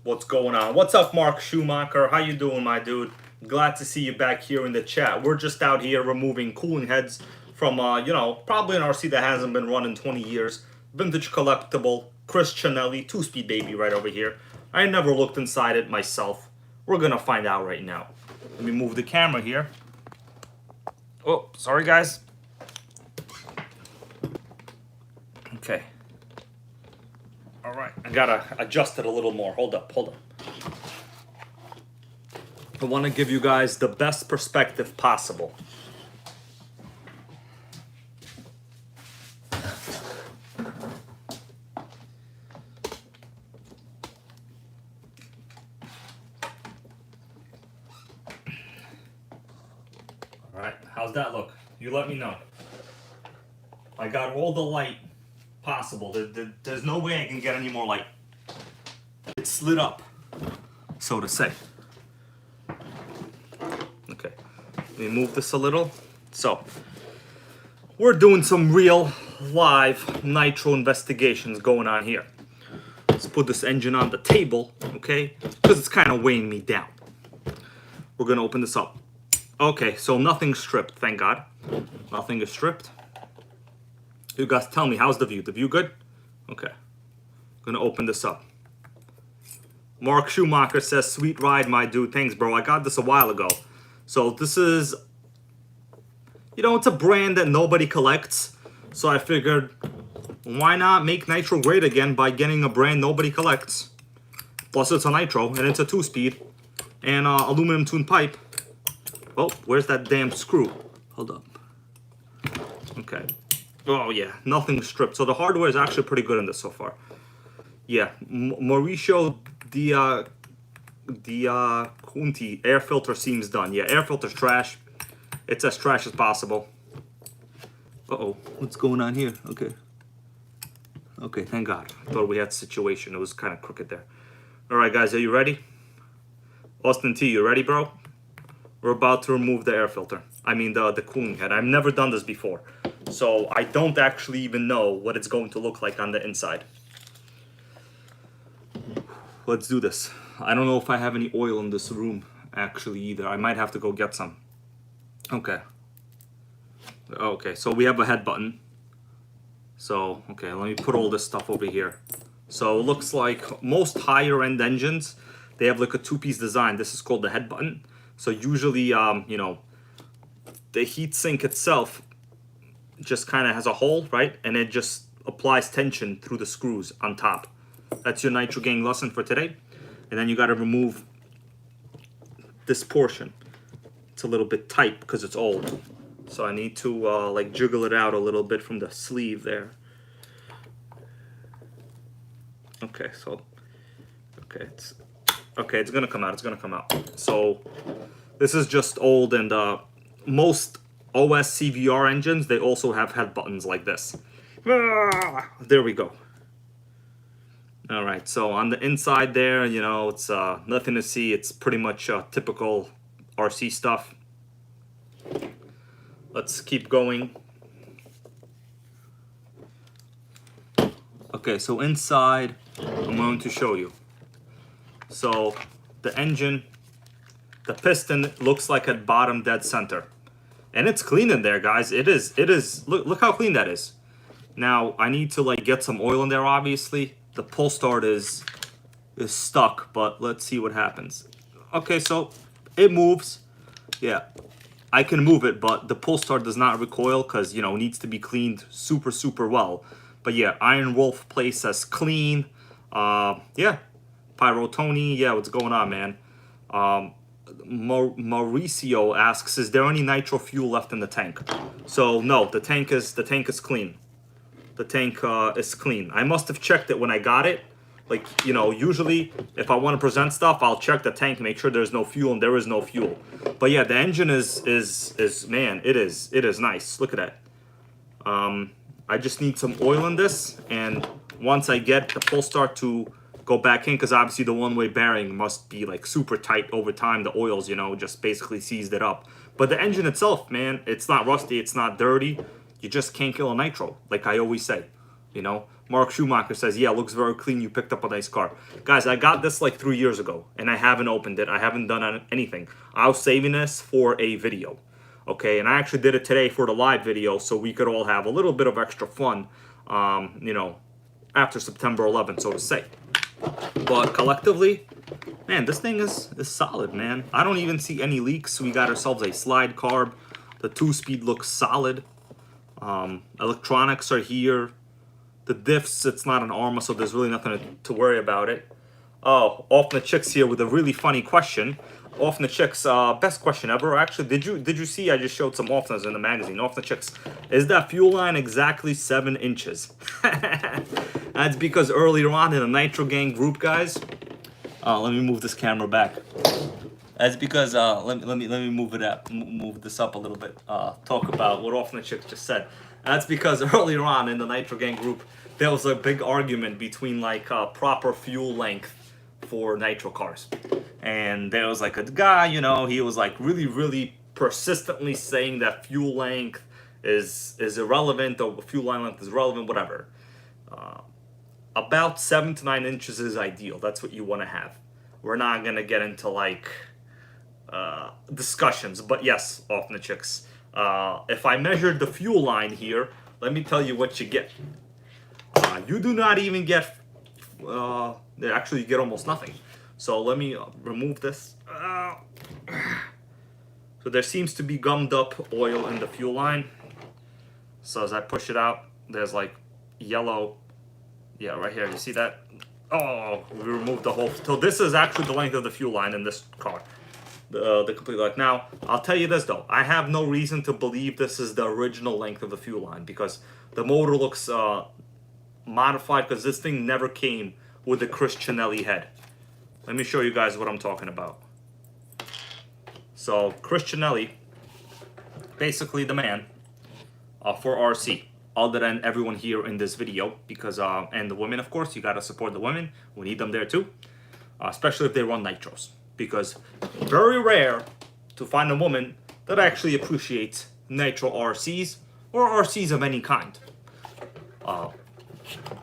what's going on. What's up, Mark Schumacher? How you doing, my dude? Glad to see you back here in the chat. We're just out here removing cooling heads from, you know, probably an RC that hasn't been run in 20 years. Vintage collectible, Chris Chanelli, 2-speed baby right over here. I never looked inside it myself. We're gonna find out right now. Let me move the camera here. Oh, sorry guys. Okay. All right, I gotta adjust it a little more. Hold up. I want to give you guys the best perspective possible. All right, how's that look? You let me know. I got all the light possible. There's no way I can get any more light. It's slid up, so to say. Okay, let me move this a little. So, we're doing some real live nitro investigations going on here. Let's put this engine on the table, okay? Because it's kind of weighing me down. We're gonna open this up. Okay, so nothing's stripped, thank God. Nothing is stripped. You guys tell me, how's the view? The view good? Okay. Gonna open this up. Mark Schumacher says, sweet ride, my dude. Thanks, bro. I got this a while ago. So this is, you know, it's a brand that nobody collects. So I figured, why not make Nitro great again by getting a brand nobody collects? Plus it's a Nitro, and it's a 2-speed, and aluminum tuned pipe. Oh, where's that damn screw? Hold up. Okay. Oh yeah, nothing stripped. So the hardware is actually pretty good in this so far. Yeah, Mauricio, the Kunti air filter seems done. Yeah, air filter's trash. It's as trash as possible. Uh-oh, what's going on here? Okay. Okay, thank God. I thought we had a situation. It was kind of crooked there. All right, guys, are you ready? Austin T, you ready, bro? We're about to remove the air filter. I mean, the cooling head. I've never done this before, so I don't actually even know what it's going to look like on the inside. Let's do this. I don't know if I have any oil in this room, actually, either. I might have to go get some. Okay. Okay, so we have a head button. So, okay, let me put all this stuff over here. So it looks like most higher end engines, they have like a 2-piece design. This is called the head button. So usually, you know, the heat sink itself just kind of has a hole, right? And it just applies tension through the screws on top. That's your NitroGang lesson for today. And then you got to remove this portion. It's a little bit tight because it's old. So I need to like jiggle it out a little bit from the sleeve there. Okay, so it's gonna come out. It's gonna come out. So this is just old, and most OS CVR engines, they also have head buttons like this. There we go. All right, so on the inside there, you know, it's nothing to see. It's pretty much typical RC stuff. Let's keep going. Okay, so inside, I'm going to show you. So the engine, the piston looks like at bottom dead center. And it's clean in there, guys. It is, look how clean that is. Now, I need to like get some oil in there, obviously. The pull start is stuck, but let's see what happens. Okay, so it moves. Yeah, I can move it, but the pull start does not recoil because, you know, it needs to be cleaned super, super well. But yeah, Iron Wolf Play says clean. Yeah, Pyro Tony, yeah, what's going on, man? Mauricio asks, is there any nitro fuel left in the tank? So no, the tank is clean. The tank is clean. I must have checked it when I got it. Like, you know, usually if I want to present stuff, I'll check the tank, make sure there's no fuel, and there is no fuel. But yeah, the engine is man, it is nice. Look at that. I just need some oil in this, and once I get the pull start to go back in, because obviously the one-way bearing must be like super tight over time. The oils, you know, just basically seized it up. But the engine itself, man, it's not rusty, it's not dirty. You just can't kill a nitro, like I always say, you know. Mark Schumacher says, yeah, looks very clean. You picked up a nice car. Guys, I got this like 3 years ago, and I haven't opened it. I haven't done anything. I was saving this for a video, okay? And I actually did it today for the live video, so we could all have a little bit of extra fun, you know, after September 11th, so to say. But collectively, man, this thing is solid, man. I don't even see any leaks. We got ourselves a slide carb. The 2-speed looks solid. Electronics are here. The diffs, it's not an Arma, so there's really nothing to worry about it. Oh, Off the Chicks here with a really funny question. Off the Chicks, best question ever. Actually, did you see? I just showed some Offners in the magazine. Off the Chicks, is that fuel line exactly 7 inches? That's because earlier on in the NitroGang group, guys. Let me move this camera back. That's because let me move it up, move this up a little bit. Talk about what Off the Chicks just said. That's because earlier on in the NitroGang group, there was a big argument between like proper fuel length for nitro cars. And there was like a guy, you know, he was like really persistently saying that fuel length is irrelevant, or fuel line length is relevant, whatever. about 7 to 9 inches is ideal. That's what you want to have. We're not gonna get into like discussions, but yes, off the chicks. If I measured the fuel line here, let me tell you what you get. You do not even get. Actually, you get almost nothing. So let me remove this. So there seems to be gummed up oil in the fuel line. So as I push it out, there's like yellow. Yeah, right here. You see that? Oh, we removed the whole. So this is actually the length of the fuel line in this car. The complete length. Now, I'll tell you this though. I have no reason to believe this is the original length of the fuel line because the motor looks modified because this thing never came with the Christianelli head. Let me show you guys what I'm talking about. So Christianelli, basically the man for RC, other than everyone here in this video, because and the women, of course, you gotta support the women. We need them there too, especially if they run nitros, because very rare to find a woman that actually appreciates nitro RCs or RCs of any kind.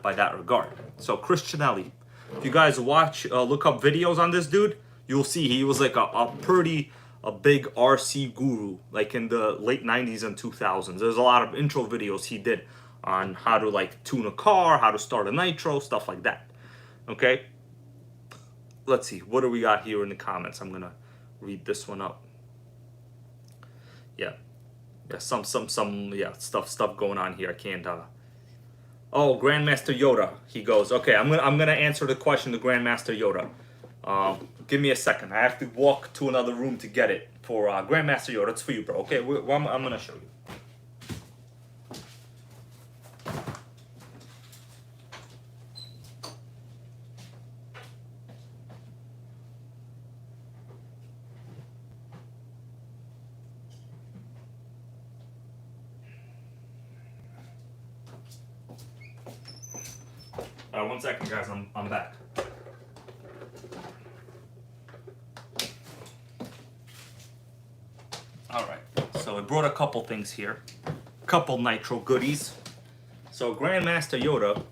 By that regard, so Christianelli, if you guys look up videos on this dude, you'll see he was like a big RC guru, like in the late 90s and 2000s. There's a lot of intro videos he did on how to like tune a car, how to start a nitro, stuff like that. Okay, let's see, what do we got here in the comments? I'm gonna read this one up. Yeah, some stuff going on here. I can't. Oh, Grandmaster Yoda. He goes, okay, I'm gonna answer the question to Grandmaster Yoda. Give me a second. I have to walk to another room to get it for Grandmaster Yoda. It's for you, bro. Okay, I'm gonna show you. One second, guys. I'm back. Alright, so I brought a couple things here. Couple nitro goodies. So Grandmaster Yoda,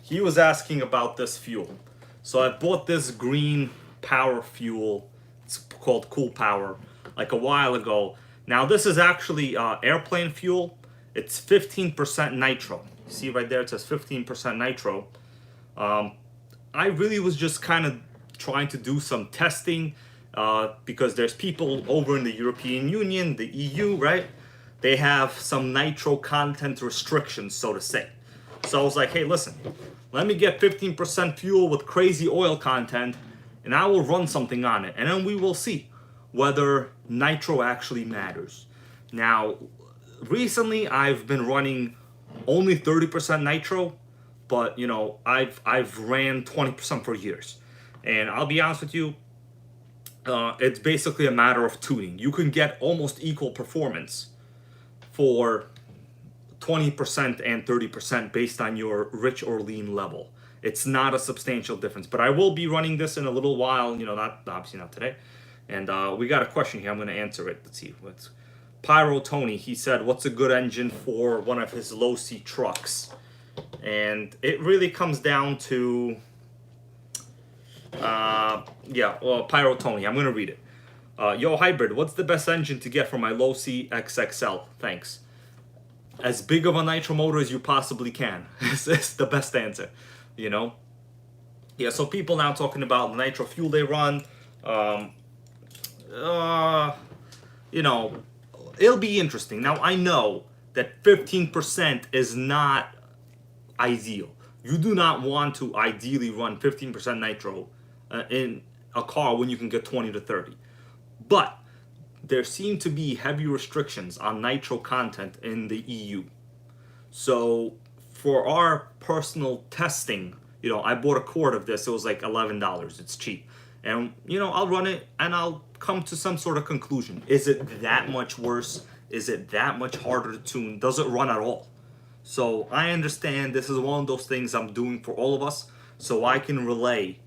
he was asking about this fuel. So I bought this green power fuel. It's called Cool Power, like a while ago. Now this is actually airplane fuel. It's 15% nitro. See right there, it says 15% nitro. I really was just kind of trying to do some testing because there's people over in the European Union, the EU, right? They have some nitro content restrictions, so to say. So I was like, hey, listen, let me get 15% fuel with crazy oil content and I will run something on it. And then we will see whether nitro actually matters. Now, recently I've been running only 30% nitro, but you know, I've ran 20% for years. And I'll be honest with you, it's basically a matter of tuning. You can get almost equal performance for 20% and 30% based on your rich or lean level. It's not a substantial difference, but I will be running this in a little while, you know, obviously not today. And we got a question here, I'm gonna answer it. Let's see, what's Pyro Tony, he said, what's a good engine for one of his low C trucks? And it really comes down to, Pyro Tony, I'm gonna read it. Yo, Hybrid, what's the best engine to get for my low C XXL? Thanks. As big of a nitro motor as you possibly can. It's the best answer, you know? Yeah, so people now talking about the nitro fuel they run. You know, it'll be interesting. Now, I know that 15% is not ideal. You do not want to ideally run 15% nitro in a car when you can get 20 to 30. But there seem to be heavy restrictions on nitro content in the EU. So for our personal testing, you know, I bought a quart of this. It was like $11. It's cheap. And, you know, I'll run it and I'll come to some sort of conclusion. Is it that much worse? Is it that much harder to tune? Does it run at all? So I understand this is one of those things I'm doing for all of us so I can relay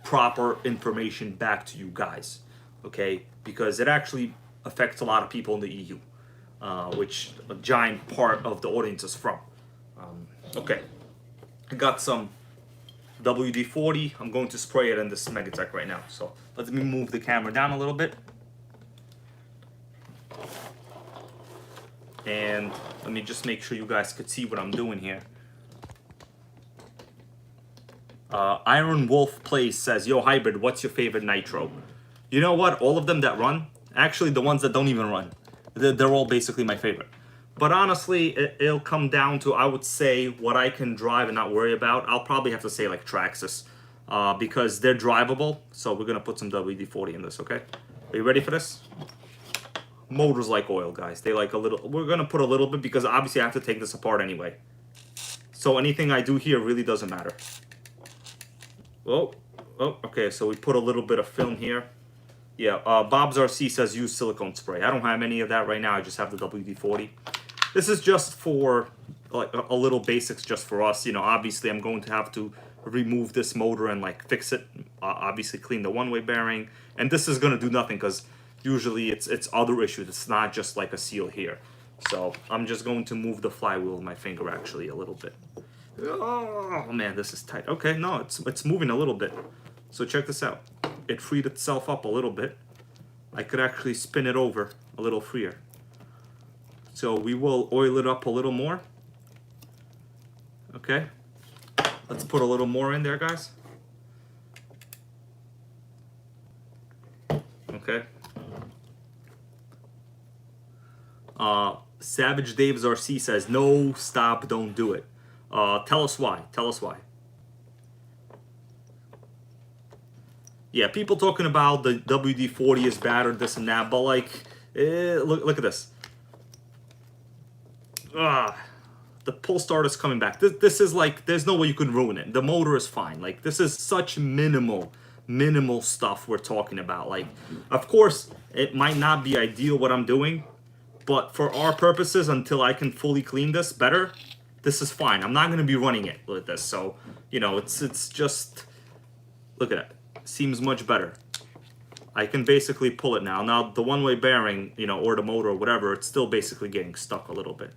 proper information back to you guys, okay? Because it actually affects a lot of people in the EU, which a giant part of the audience is from. Okay, I got some WD-40. I'm going to spray it in this Megatech right now. So let me move the camera down a little bit. And let me just make sure you guys could see what I'm doing here. Iron Wolf Plays says, yo, Hybrid, what's your favorite Nitro? You know what? All of them that run, actually the ones that don't even run, they're all basically my favorite. But honestly, it'll come down to, I would say, what I can drive and not worry about. I'll probably have to say like Traxxas, because they're drivable. So we're going to put some WD-40 in this, okay? Are you ready for this? Motors like oil, guys. They like a little, we're going to put a little bit because obviously I have to take this apart anyway. So anything I do here really doesn't matter. Oh, okay, so we put a little bit of film here. Yeah, Bob's RC says use silicone spray. I don't have any of that right now. I just have the WD-40. This is just for like a little basics just for us. You know, obviously I'm going to have to remove this motor and like fix it. Obviously clean the one-way bearing. And this is going to do nothing because usually it's other issues. It's not just like a seal here. So I'm just going to move the flywheel with my finger actually a little bit. Oh man, this is tight. Okay, no, it's moving a little bit. So check this out. It freed itself up a little bit. I could actually spin it over a little freer. So we will oil it up a little more. Okay. Let's put a little more in there, guys. Okay. Savage Dave's RC says, no, stop, don't do it. Tell us why. Tell us why. Yeah, people talking about the WD-40 is bad or this and that, but like, look at this. The pull start is coming back. This is like, there's no way you can ruin it. The motor is fine. Like, this is such minimal stuff we're talking about. Like, of course, it might not be ideal what I'm doing, but for our purposes, until I can fully clean this better, this is fine. I'm not going to be running it with this. So, you know, it's just, look at it. Seems much better. I can basically pull it now. Now, the one-way bearing, you know, or the motor or whatever, it's still basically getting stuck a little bit.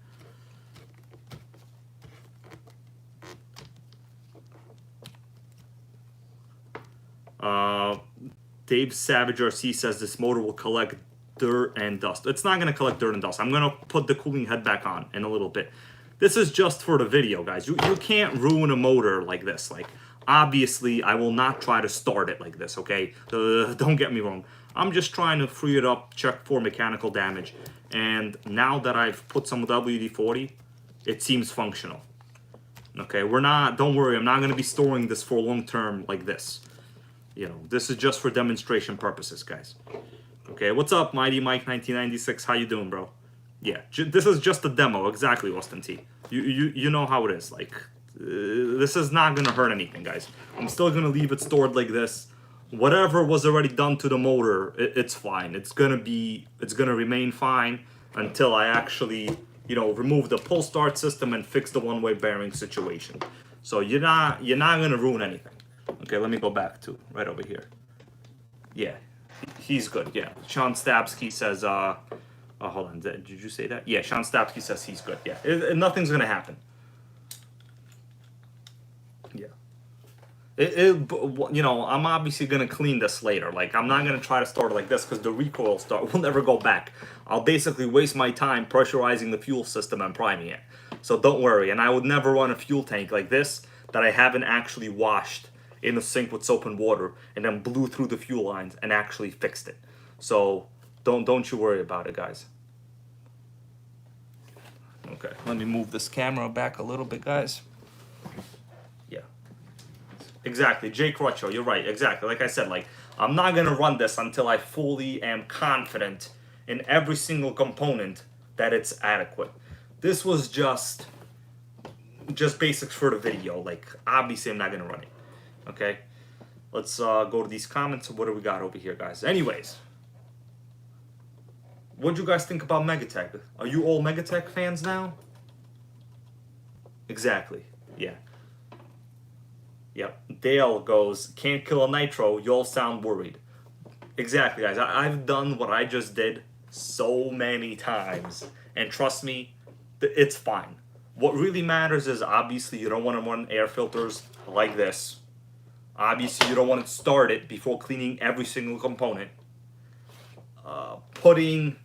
Dave Savage RC says this motor will collect dirt and dust. It's not going to collect dirt and dust. I'm going to put the cooling head back on in a little bit. This is just for the video, guys. You can't ruin a motor like this. Like, obviously, I will not try to start it like this, okay? Don't get me wrong. I'm just trying to free it up, check for mechanical damage. And now that I've put some WD-40, it seems functional. Okay, don't worry, I'm not going to be storing this for long term like this. You know, this is just for demonstration purposes, guys. Okay, what's up, Mighty Mike 1996? How you doing, bro? Yeah, this is just a demo, exactly, Austin T. You know how it is, like... this is not gonna hurt anything, guys. I'm still gonna leave it stored like this. Whatever was already done to the motor, it's fine. It's gonna remain fine until I actually, you know, remove the pull start system and fix the one-way bearing situation. So you're not gonna ruin anything. Okay, let me go back to right over here. Yeah, he's good. Yeah, Sean Stabsky says, oh, hold on, did you say that? Yeah, Sean Stabsky says he's good. Yeah, nothing's gonna happen. Yeah. You know, I'm obviously going to clean this later. Like, I'm not going to try to start it like this because the recoil start will never go back. I'll basically waste my time pressurizing the fuel system and priming it. So don't worry. And I would never run a fuel tank like this that I haven't actually washed in the sink with soap and water and then blew through the fuel lines and actually fixed it. So don't you worry about it, guys. Okay, let me move this camera back a little bit, guys. Exactly, Jay Crutcho, you're right, exactly. Like I said, like, I'm not going to run this until I fully am confident in every single component that it's adequate. This was just basics for the video. Like, obviously I'm not going to run it, okay? Let's go to these comments. What do we got over here, guys? Anyways, what do you guys think about Megatech? Are you all Megatech fans now? Exactly, yeah. Yep, Dale goes, can't kill a Nitro, you all sound worried. Exactly, guys, I've done what I just did so many times. And trust me, it's fine. What really matters is, obviously, you don't want to run air filters like this. Obviously, you don't want to start it before cleaning every single component. Putting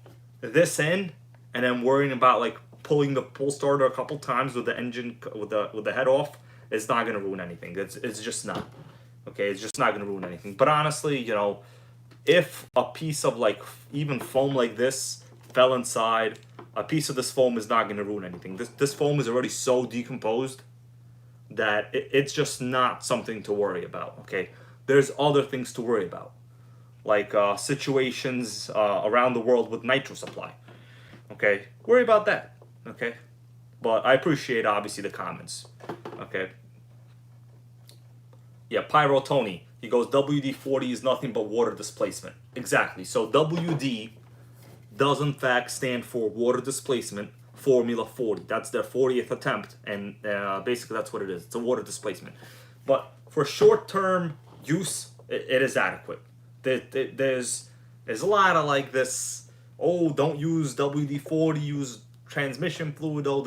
this in and then worrying about like pulling the pull starter a couple times with the engine with the head off is not going to ruin anything. It's just not. Okay, it's just not going to ruin anything. But honestly, you know, if a piece of like even foam like this fell inside, a piece of this foam is not going to ruin anything. This foam is already so decomposed that it's just not something to worry about. Okay, there's other things to worry about, like situations around the world with nitro supply. Okay, worry about that. Okay, but I appreciate obviously the comments. Okay. Yeah, Pyro Tony. He goes, WD-40 is nothing but water displacement. Exactly. So WD does in fact stand for water displacement formula 40. That's their 40th attempt, and basically that's what it is. It's a water displacement. But for short-term use, it is adequate. There's a lot of like this, oh, don't use WD-40, use transmission fluid. Oh,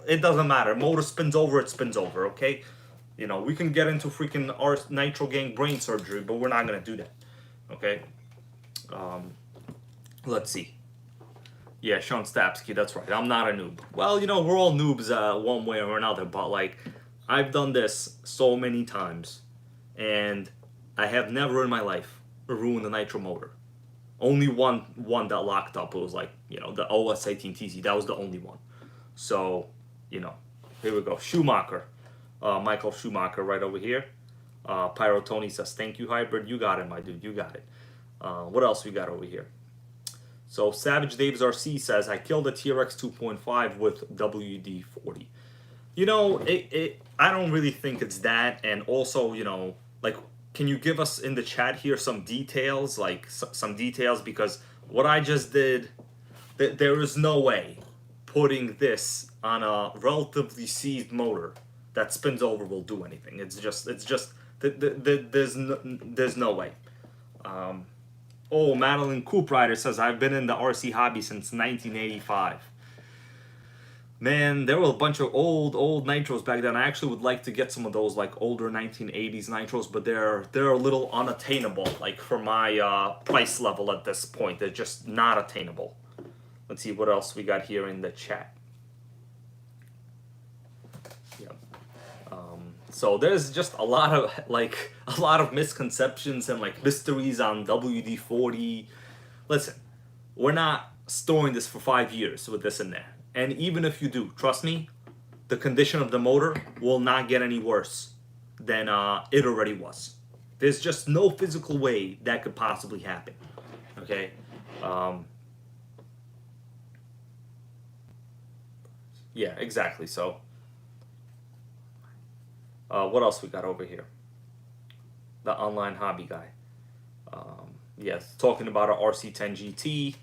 it doesn't matter. Motor spins over, it spins over, okay? You know, we can get into freaking our NitroGang brain surgery, but we're not going to do that, okay? Let's see. Yeah, Sean Stapsky, that's right. I'm not a noob. Well, you know, we're all noobs one way or another, but like, I've done this so many times, and I have never in my life ruined a nitro motor. Only one that locked up. It was like, you know, the OS18TZ. That was the only one. So, you know, here we go. Schumacher. Michael Schumacher right over here. Pyro Tony says, thank you, Hybrid. You got it, my dude. You got it. What else we got over here? So Savage Dave's RC says, I killed a TRX 2.5 with WD-40. You know, I don't really think it's that. And also, you know, like, can you give us in the chat here some details? Like, some details? Because what I just did, there is no way putting this on a relatively seized motor that spins over will do anything. It's just there's no way. Oh, Madeline Coop Rider says, I've been in the RC hobby since 1985. Man, there were a bunch of old nitros back then. I actually would like to get some of those like older 1980s nitros, but they're a little unattainable, like for my price level at this point. They're just not attainable. Let's see what else we got here in the chat. So there's just a lot of misconceptions and like mysteries on WD-40. Listen, we're not storing this for 5 years with this in there. And even if you do, trust me, the condition of the motor will not get any worse than it already was. There's just no physical way that could possibly happen. Okay? Yeah, exactly. So what else we got over here? The online hobby guy. Yes, talking about our RC10 GT.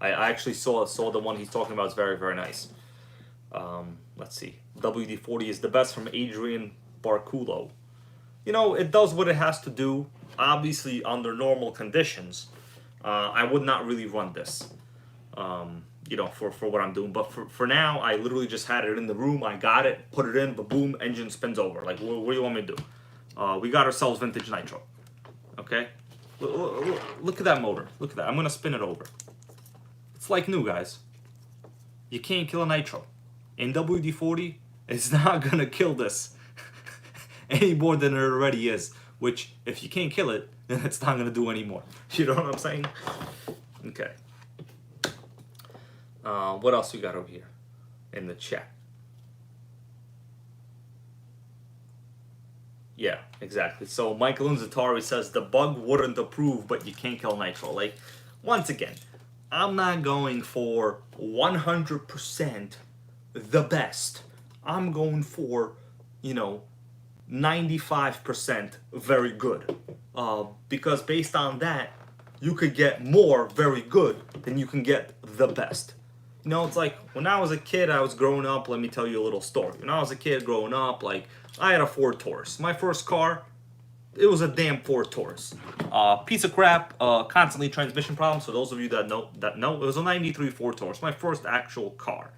I actually saw the one he's talking about. It's very, very nice. Let's see. WD-40 is the best from Adrian Barculo. You know, it does what it has to do. Obviously, under normal conditions, I would not really run this. You know, for what I'm doing. But for now, I literally just had it in the room. I got it, put it in, but boom, engine spins over. Like, what do you want me to do? We got ourselves vintage nitro. Okay? Look at that motor. Look at that. I'm going to spin it over. It's like new, guys. You can't kill a nitro. And WD-40 is not going to kill this any more than it already is. Which, if you can't kill it, then it's not going to do any more. You know what I'm saying? Okay. What else we got over here in the chat? Yeah, exactly. So Michael Unzatari says the bug wouldn't approve, but you can't kill nitro. Like, once again, I'm not going for 100% the best. I'm going for, you know, 95% very good. Because based on that, you could get more very good than you can get the best. You know, it's like when I was a kid, I was growing up. Let me tell you a little story. When I was a kid growing up, like, I had a Ford Taurus. My first car, it was a damn Ford Taurus. Piece of crap, constantly transmission problems. So those of you that know, it was a 93 Ford Taurus, my first actual car.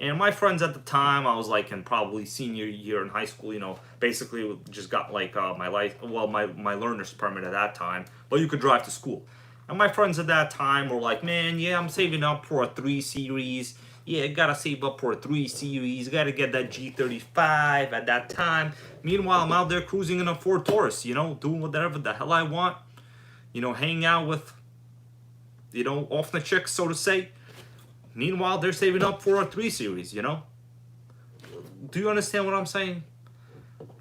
And my friends at the time, I was like in probably senior year in high school, you know, basically just got like my learner's permit at that time, but you could drive to school. And my friends at that time were like, man, yeah, I'm saving up for a 3 Series. Yeah, gotta save up for a 3 Series. Gotta get that G35 at that time. Meanwhile, I'm out there cruising in a Ford Taurus, you know, doing whatever the hell I want. You know, hanging out with, you know, off the chicks, so to say. Meanwhile, they're saving up for a 3 Series, you know? Do you understand what I'm saying?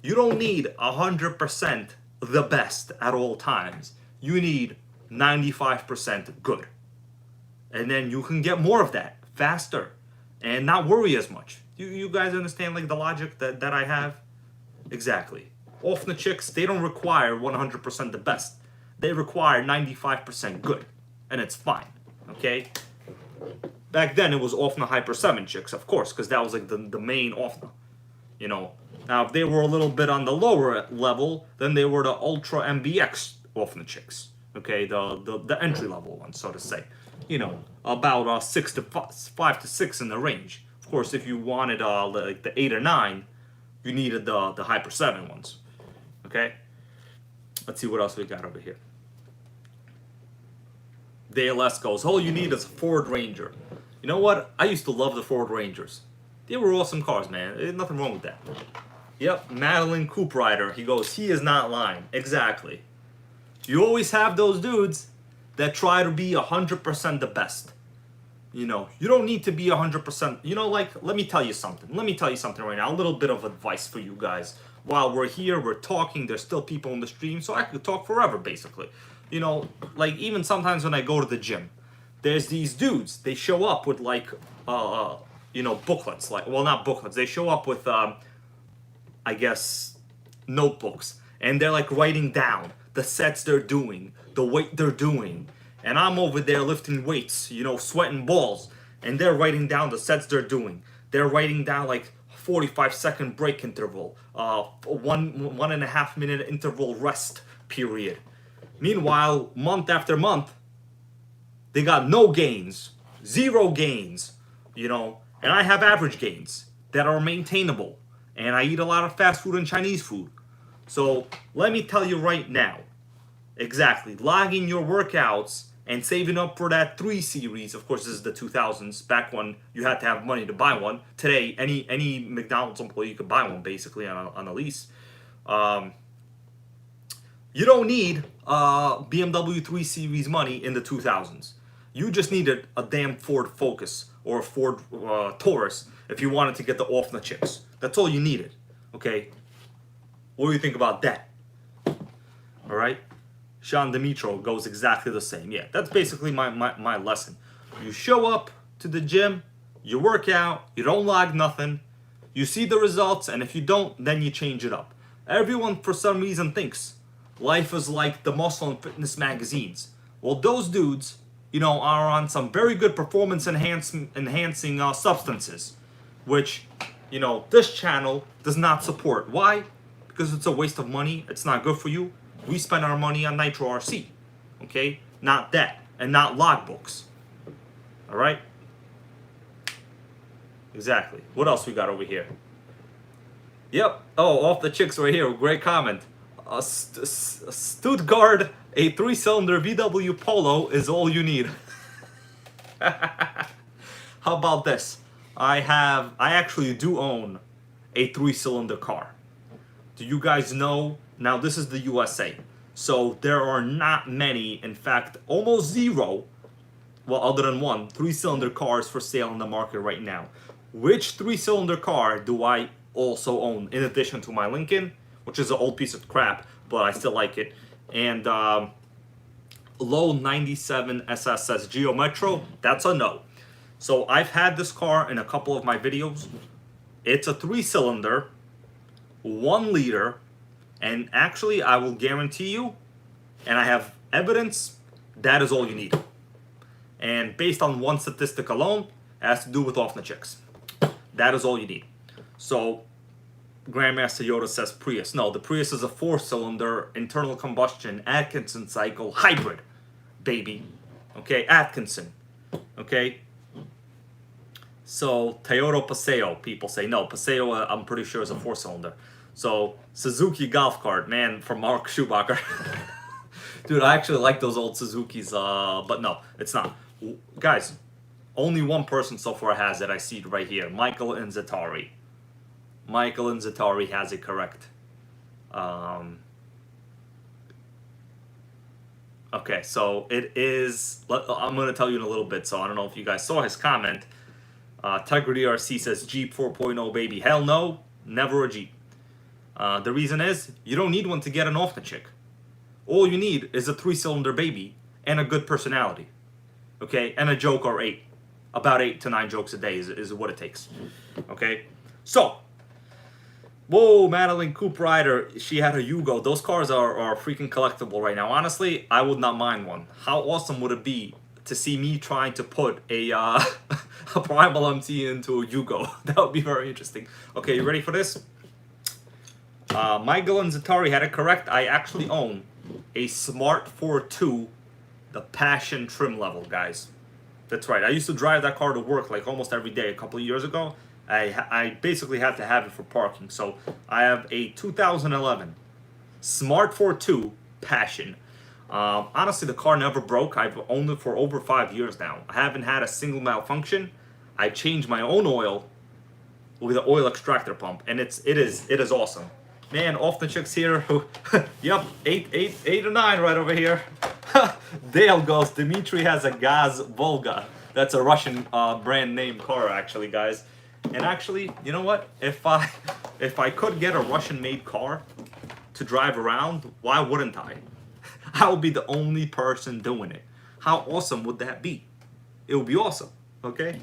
You don't need 100% the best at all times. You need 95% good. And then you can get more of that faster and not worry as much. You guys understand like the logic that I have? Exactly. Off the chicks, they don't require 100% the best. They require 95% good. And it's fine. Okay? Back then, it was Offna Hyper 7 chicks, of course, because that was like the main Offna. You know, now if they were a little bit on the lower level, then they were the Ultra MBX Offna chicks. Okay, the entry level ones, so to say. You know, about 5 to 6 in the range. Of course, if you wanted like the 8 or 9, you needed the Hyper 7 ones. Okay, let's see what else we got over here. DLS goes, all you need is a Ford Ranger. You know what? I used to love the Ford Rangers. They were awesome cars, man. There's nothing wrong with that. Yep, Madeline Coupe Rider. He goes, he is not lying. Exactly. You always have those dudes that try to be 100% the best. You know, you don't need to be 100%. You know, like, let me tell you something. Let me tell you something right now. A little bit of advice for you guys. While we're here, we're talking. There's still people on the stream, so I could talk forever, basically. You know, like, even sometimes when I go to the gym, there's these dudes. They show up with, like, you know, booklets. Like, well, not booklets. They show up with, I guess, notebooks. And they're, like, writing down the sets they're doing, the weight they're doing. And I'm over there lifting weights, you know, sweating balls. And they're writing down the sets they're doing. They're writing down, like, 45-second break interval, 1.5 minute interval rest period. Meanwhile, month after month, they got no gains, 0 gains, you know, and I have average gains that are maintainable. And I eat a lot of fast food and Chinese food. So let me tell you right now, exactly, logging your workouts and saving up for that 3 Series. Of course, this is the 2000s, back when you had to have money to buy one. Today, any McDonald's employee could buy one, basically, on a lease. You don't need BMW 3 Series money in the 2000s. You just needed a damn Ford Focus or a Ford Taurus if you wanted to get the off the chips. That's all you needed, okay? What do you think about that? All right? Sean Dimitro goes exactly the same. Yeah, that's basically my lesson. You show up to the gym, you work out, you don't log nothing, you see the results, and if you don't, then you change it up. Everyone, for some reason, thinks life is like the muscle and fitness magazines. Well, those dudes, you know, are on some very good performance enhancing substances, which, you know, this channel does not support. Why? Because it's a waste of money. It's not good for you. We spend our money on Nitro RC, okay? Not that, and not logbooks. All right? Exactly. What else we got over here? Yep. Oh, off the chicks right here. Great comment. Stuttgart, a 3-cylinder VW Polo is all you need. How about this? I actually do own a 3-cylinder car. Do you guys know? Now, this is the USA. So there are not many, in fact, almost 0, well, other than one, 3-cylinder cars for sale in the market right now. Which 3-cylinder car do I also own, in addition to my Lincoln, which is an old piece of crap, but I still like it, and low 97 SSS Geo Metro? That's a no. So I've had this car in a couple of my videos. It's a 3-cylinder, 1 liter, and actually I will guarantee you, and I have evidence, that is all you need. And based on one statistic alone, it has to do with off the chicks. That is all you need. So Grandmaster Yoda says Prius. No, the Prius is a 4-cylinder internal combustion Atkinson cycle hybrid, baby. Okay, Atkinson. Okay. So Toyota Paseo, people say. No, Paseo, I'm pretty sure is a 4-cylinder. So Suzuki golf cart, man, from Mark Schumacher. Dude, I actually like those old Suzukis, but no, it's not. Guys, only one person so far has it. I see it right here. Michael and Zatari. Michael and Zatari has it correct. Okay, so it is... I'm going to tell you in a little bit, so I don't know if you guys saw his comment. Tegrity RC says, Jeep 4.0, baby. Hell no, never a Jeep. The reason is, you don't need one to get an off the chick. All you need is a 3-cylinder baby and a good personality. Okay? And a joke or 8. About 8 to 9 jokes a day is what it takes. Okay? So, whoa, Madeline Coupe Rider, she had a Yugo. Those cars are freaking collectible right now. Honestly, I would not mind one. How awesome would it be to see me trying to put a, a Primal MT into a Yugo? That would be very interesting. Okay, you ready for this? Michael and Zatari had it correct. I actually own a Smart 4.2, the Passion trim level, guys. That's right. I used to drive that car to work like almost every day a couple of years ago. I basically had to have it for parking. So I have a 2011 Smart 4.2 Passion. Honestly, the car never broke. I've owned it for over 5 years now. I haven't had a single malfunction. I changed my own oil with an oil extractor pump, and it is awesome. Man, off the chicks here. Yep, 8 or 9 right over here. Dale goes, Dimitri has a Gaz Volga. That's a Russian brand name car, actually, guys. And actually, you know what? If I could get a Russian-made car to drive around, why wouldn't I? I would be the only person doing it. How awesome would that be? It would be awesome, okay?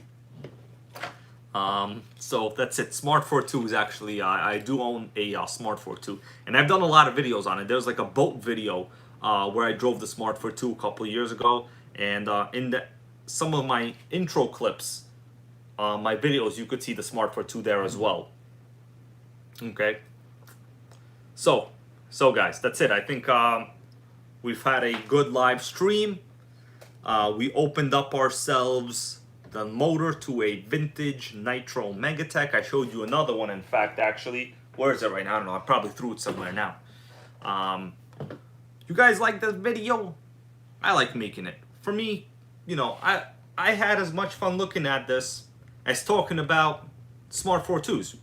So that's it. Smart 4.2 is actually, I do own a Smart 4.2, and I've done a lot of videos on it. There's like a boat video where I drove the Smart 4.2 a couple of years ago, and in some of my intro clips, my videos, you could see the Smart 4.2 there as well. Okay. So guys, that's it. I think we've had a good live stream. We opened up ourselves the motor to a vintage Nitro Megatech. I showed you another one, in fact, actually. Where is it right now? I don't know. I probably threw it somewhere now. You guys like this video? I like making it. For me, you know, I had as much fun looking at this as talking about Smart 4.2s.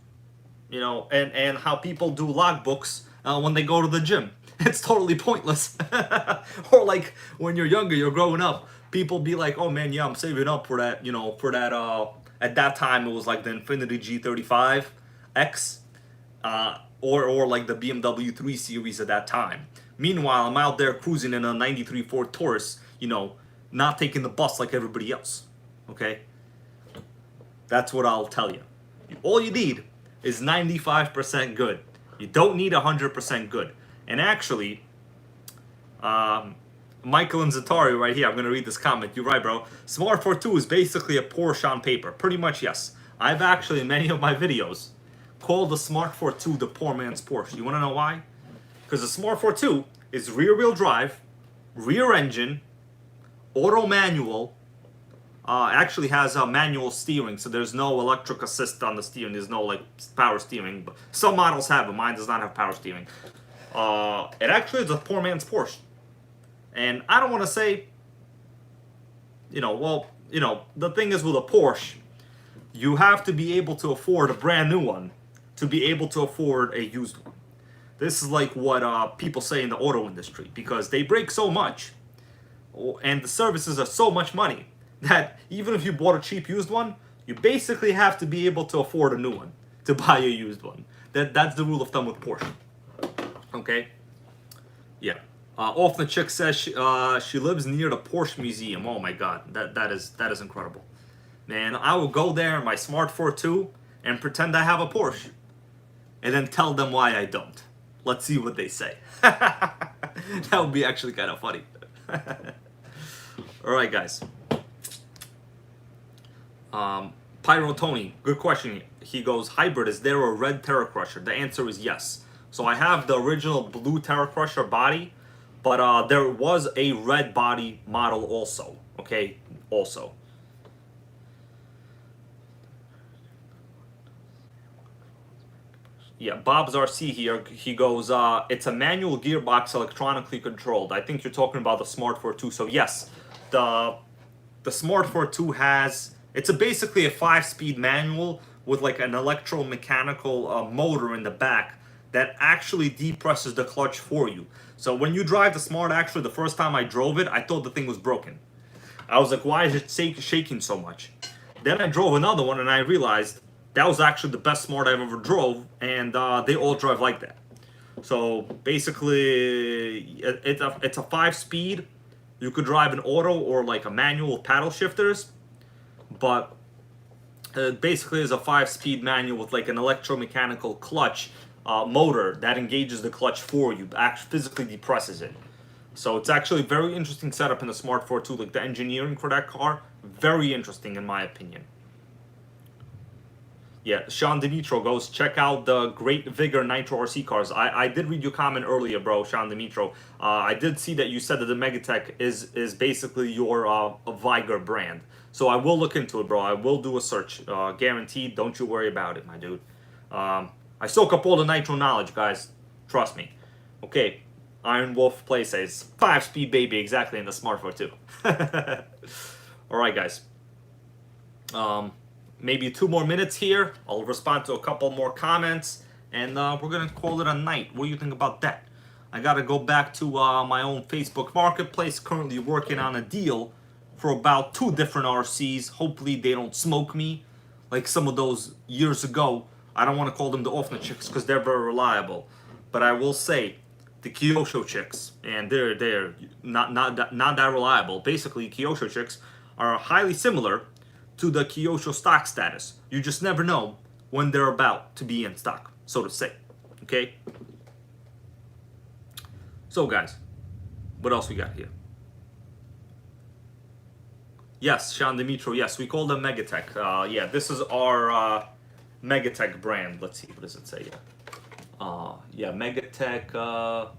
You know, and how people do logbooks when they go to the gym. It's totally pointless. Or like when you're younger, you're growing up, people be like, oh man, yeah, I'm saving up for that, you know, for that, at that time it was like the Infiniti G35X, or like the BMW 3 Series at that time. Meanwhile, I'm out there cruising in a 93 Ford Taurus, you know, not taking the bus like everybody else, okay? That's what I'll tell you. All you need is 95% good. You don't need 100% good. And actually, Michael and Zatari right here, I'm going to read this comment. You're right, bro. Smart 4.2 is basically a Porsche on paper. Pretty much, yes. I've actually, in many of my videos, called the Smart 4.2 the poor man's Porsche. You want to know why? Because the Smart 4.2 is rear-wheel drive, rear engine, auto manual, actually has a manual steering, so there's no electric assist on the steering. There's no like power steering, but some models have it. Mine does not have power steering. It actually is a poor man's Porsche. And I don't want to say, you know, well, you know, the thing is with a Porsche, you have to be able to afford a brand new one to be able to afford a used one. This is like what people say in the auto industry, because they break so much and the services are so much money that even if you bought a cheap used one, you basically have to be able to afford a new one to buy a used one. That's the rule of thumb with Porsche. Okay? Yeah. Off the Chick says she lives near the Porsche Museum. Oh my god, that is incredible. Man, I will go there in my Smart 4.2 and pretend I have a Porsche. And then tell them why I don't. Let's see what they say. That would be actually kind of funny. Alright guys. Pyro Tony, good question. He goes, hybrid, is there a red Terra Crusher? The answer is yes. So I have the original blue Terra Crusher body, but there was a red body model also. Okay, also. Yeah, Bob's RC here. He goes, it's a manual gearbox electronically controlled. I think you're talking about the Smart 42. So yes, the Smart 42 has, it's basically a 5-speed manual with like an electromechanical motor in the back that actually depresses the clutch for you. So when you drive the Smart, actually the first time I drove it, I thought the thing was broken. I was like, why is it shaking so much? Then I drove another one and I realized that was actually the best Smart I've ever drove, and they all drive like that. So basically, it's a 5-speed. You could drive an auto or like a manual with paddle shifters, but it basically is a 5-speed manual with like an electromechanical clutch motor that engages the clutch for you, actually physically depresses it. So it's actually a very interesting setup in the Smart 42. Like the engineering for that car, very interesting in my opinion. Yeah, Sean Dimitro goes, check out the Great Vigor Nitro RC cars. I did read your comment earlier, bro, Sean Dimitro. I did see that you said that the Megatech is basically your Vigor brand. So I will look into it, bro. I will do a search. Guaranteed. Don't you worry about it, my dude. I soak up all the Nitro knowledge, guys. Trust me. Okay. Iron Wolf Play says 5-speed baby, exactly, in the Smart 42. Alright, guys. Maybe 2 more minutes here. I'll respond to a couple more comments, and we're gonna call it a night. What do you think about that? I gotta go back to my own Facebook Marketplace. Currently working on a deal for about 2 different RCs. Hopefully they don't smoke me like some of those years ago. I don't want to call them the Offnet chicks because they're very reliable, but I will say the Kyosho chicks, and they're not that reliable. Basically, Kyosho chicks are highly similar to the Kyosho stock status. You just never know when they're about to be in stock, so to say. Okay? So guys, what else we got here? Yes, Sean Dimitro, yes, we call them Megatech. Yeah, this is our Megatech brand. Let's see, what does it say here? Yeah, Megatech,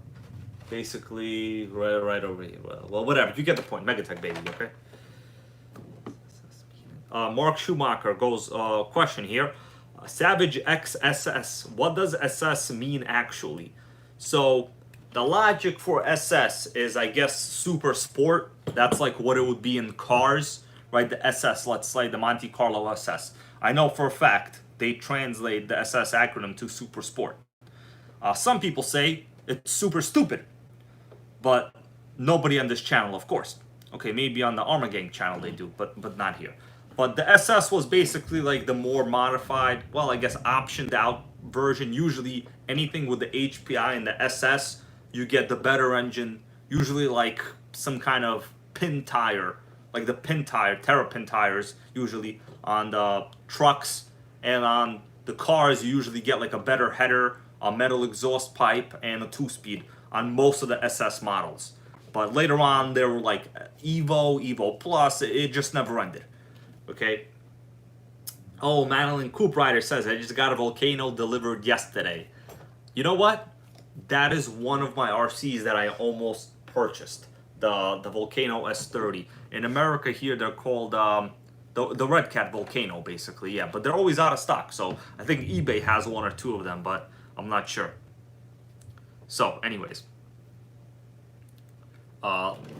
basically right over here. Well, whatever, you get the point. Megatech, baby, okay? Mark Schumacher goes, question here. Savage X SS. What does SS mean actually? So the logic for SS is, I guess, super sport. That's like what it would be in cars, right? The SS, let's say the Monte Carlo SS. I know for a fact they translate the SS acronym to super sport. Some people say it's super stupid, but nobody on this channel, of course. Okay, maybe on the NitroGang channel they do, but not here. But the SS was basically like the more modified, well, I guess optioned out version. Usually anything with the HPI and the SS, you get the better engine. Usually like some kind of pin tire, like the pin tire, Terrapin tires, usually on the trucks. And on the cars, you usually get like a better header, a metal exhaust pipe, and a 2-speed on most of the SS models. But later on, there were like Evo Plus. It just never ended. Okay. Oh, Madeline Coop Rider says, I just got a Volcano delivered yesterday. You know what? That is one of my RCs that I almost purchased. The Volcano S30. In America here, they're called the Red Cat Volcano, basically. Yeah, but they're always out of stock. So I think eBay has 1 or 2 of them, but I'm not sure. So, anyways.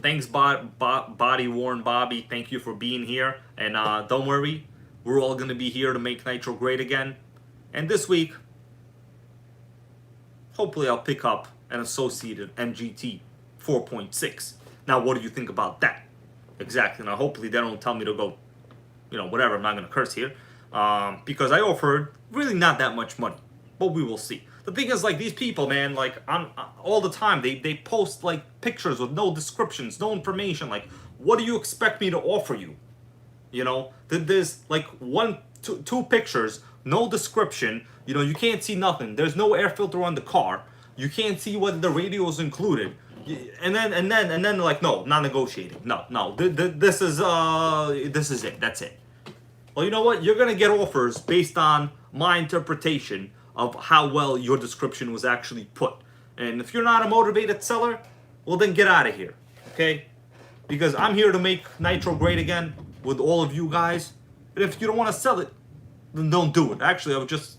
Thanks, Body Worn Bobby. Thank you for being here. And don't worry, we're all going to be here to make Nitro great again. And this week, hopefully I'll pick up an associated MGT 4.6. Now, what do you think about that? Exactly. Now, hopefully they don't tell me to go, whatever. I'm not going to curse here. Because I offered really not that much money. But we will see. The thing is, like, these people, man, like, all the time, they post, like, pictures with no descriptions, no information. Like, what do you expect me to offer you? There's, like, 2 pictures, no description. You can't see nothing. There's no air filter on the car. You can't see whether the radio is included. And then, like, no, not negotiating. No, this is it. That's it. Well, you know what? You're going to get offers based on my interpretation of how well your description was actually put. And if you're not a motivated seller, well then get out of here, okay? Because I'm here to make Nitro great again with all of you guys. But if you don't want to sell it, then don't do it. Actually, I would just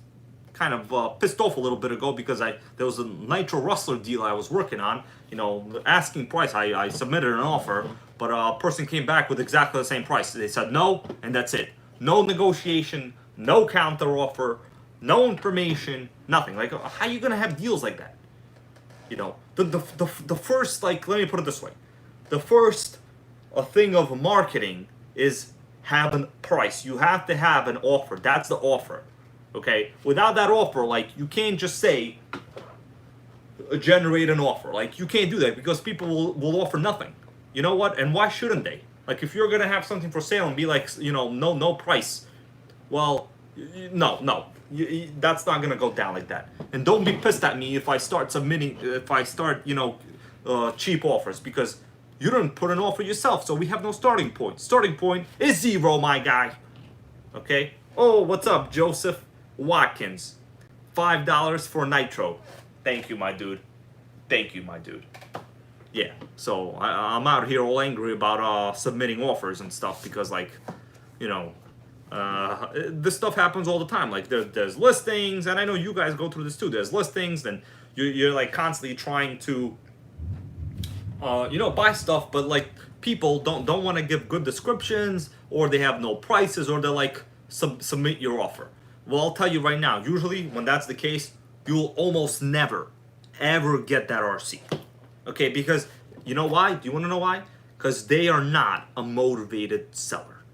kind of pissed off a little bit ago because there was a Nitro Rustler deal I was working on. You know, the asking price, I submitted an offer, but a person came back with exactly the same price. They said no, and that's it. No negotiation, no counter offer, no information, nothing. Like, how are you gonna have deals like that? You know, the first, like, let me put it this way. The first thing of marketing is have a price. You have to have an offer. That's the offer. Okay? Without that offer, like, you can't just say, generate an offer. Like, you can't do that because people will offer nothing. You know what? And why shouldn't they? Like, if you're going to have something for sale and be like, you know, no price, well, no. That's not going to go down like that. And don't be pissed at me if I start you know, cheap offers, because you didn't put an offer yourself, so we have no starting point. Starting point is 0, my guy. Okay? Oh, what's up, Joseph Watkins? $5 for Nitro. Thank you, my dude. Thank you, my dude. Yeah, so I'm out here all angry about submitting offers and stuff because, like, you know, this stuff happens all the time. Like, there's listings, and I know you guys go through this too. There's listings, and you're like constantly trying to, you know, buy stuff, but like people don't want to give good descriptions, or they have no prices, or they're like, submit your offer. Well, I'll tell you right now, usually when that's the case, you'll almost never ever get that RC. Okay, because you know why? Do you want to know why? Because they are not a motivated seller.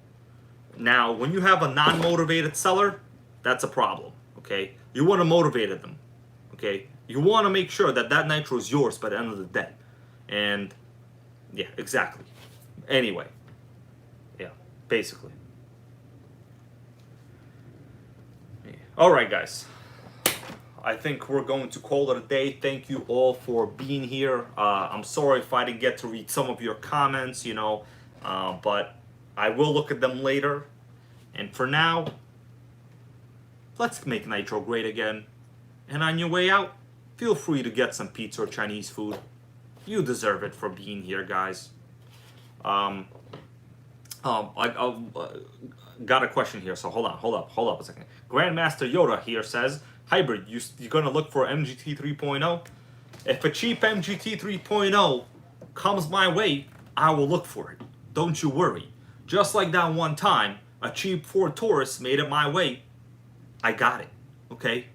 Now, when you have a non-motivated seller, that's a problem. Okay, you want to motivate them. Okay, you want to make sure that that Nitro is yours by the end of the day. And yeah, exactly. Anyway, yeah, basically. Yeah. All right, guys. I think we're going to call it a day. Thank you all for being here. I'm sorry if I didn't get to read some of your comments, you know, but I will look at them later. And for now, let's make Nitro great again. And on your way out, feel free to get some pizza or Chinese food. You deserve it for being here, guys. I got a question here, so hold up a second. Grandmaster Yoda here says, Hybrid, you're gonna look for MGT 3.0? If a cheap MGT 3.0 comes my way, I will look for it. Don't you worry. Just like that one time, a cheap Ford Taurus made it my way, I got it, okay?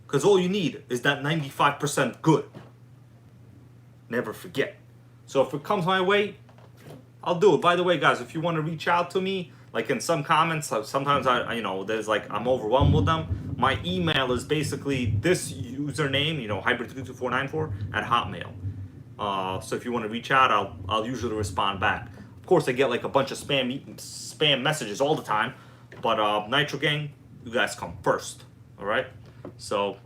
Because all you need is that 95% good. Never forget. So if it comes my way, I'll do it. By the way, guys, if you want to reach out to me, like in some comments, sometimes I you know, there's like, I'm overwhelmed with them. My email is basically this username, you know, hybrid32494 at Hotmail. So if you want to reach out, I'll usually respond back. Of course, I get like a bunch of spam messages all the time, but NitroGang, you guys come first. All right. So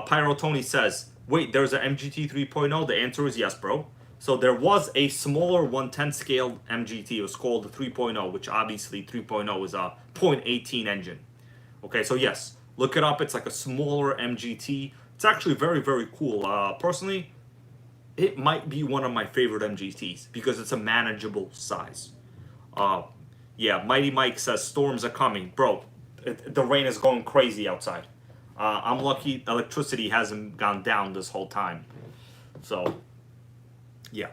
Pyro Tony says, wait, there's an MGT 3.0. The answer is yes, bro. So there was a smaller 1/10 scale MGT. It was called the 3.0, which obviously 3.0 is a 0.18 engine. Okay, so yes, look it up. It's like a smaller MGT. It's actually very, very cool. Personally, it might be one of my favorite MGTs because it's a manageable size. Yeah, Mighty Mike says storms are coming. Bro, the rain is going crazy outside. I'm lucky electricity hasn't gone down this whole time. So, yeah.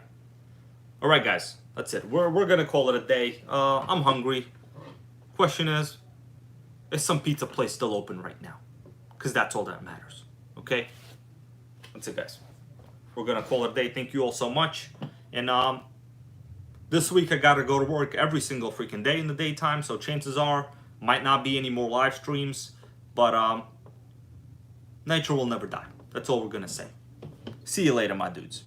All right, guys, that's it. We're gonna call it a day. I'm hungry. Question is some pizza place still open right now? Because that's all that matters. Okay? That's it, guys. We're gonna call it a day. Thank you all so much. And this week I gotta go to work every single freaking day in the daytime, so chances are might not be any more live streams. But Nitro will never die. That's all we're gonna say. See you later, my dudes.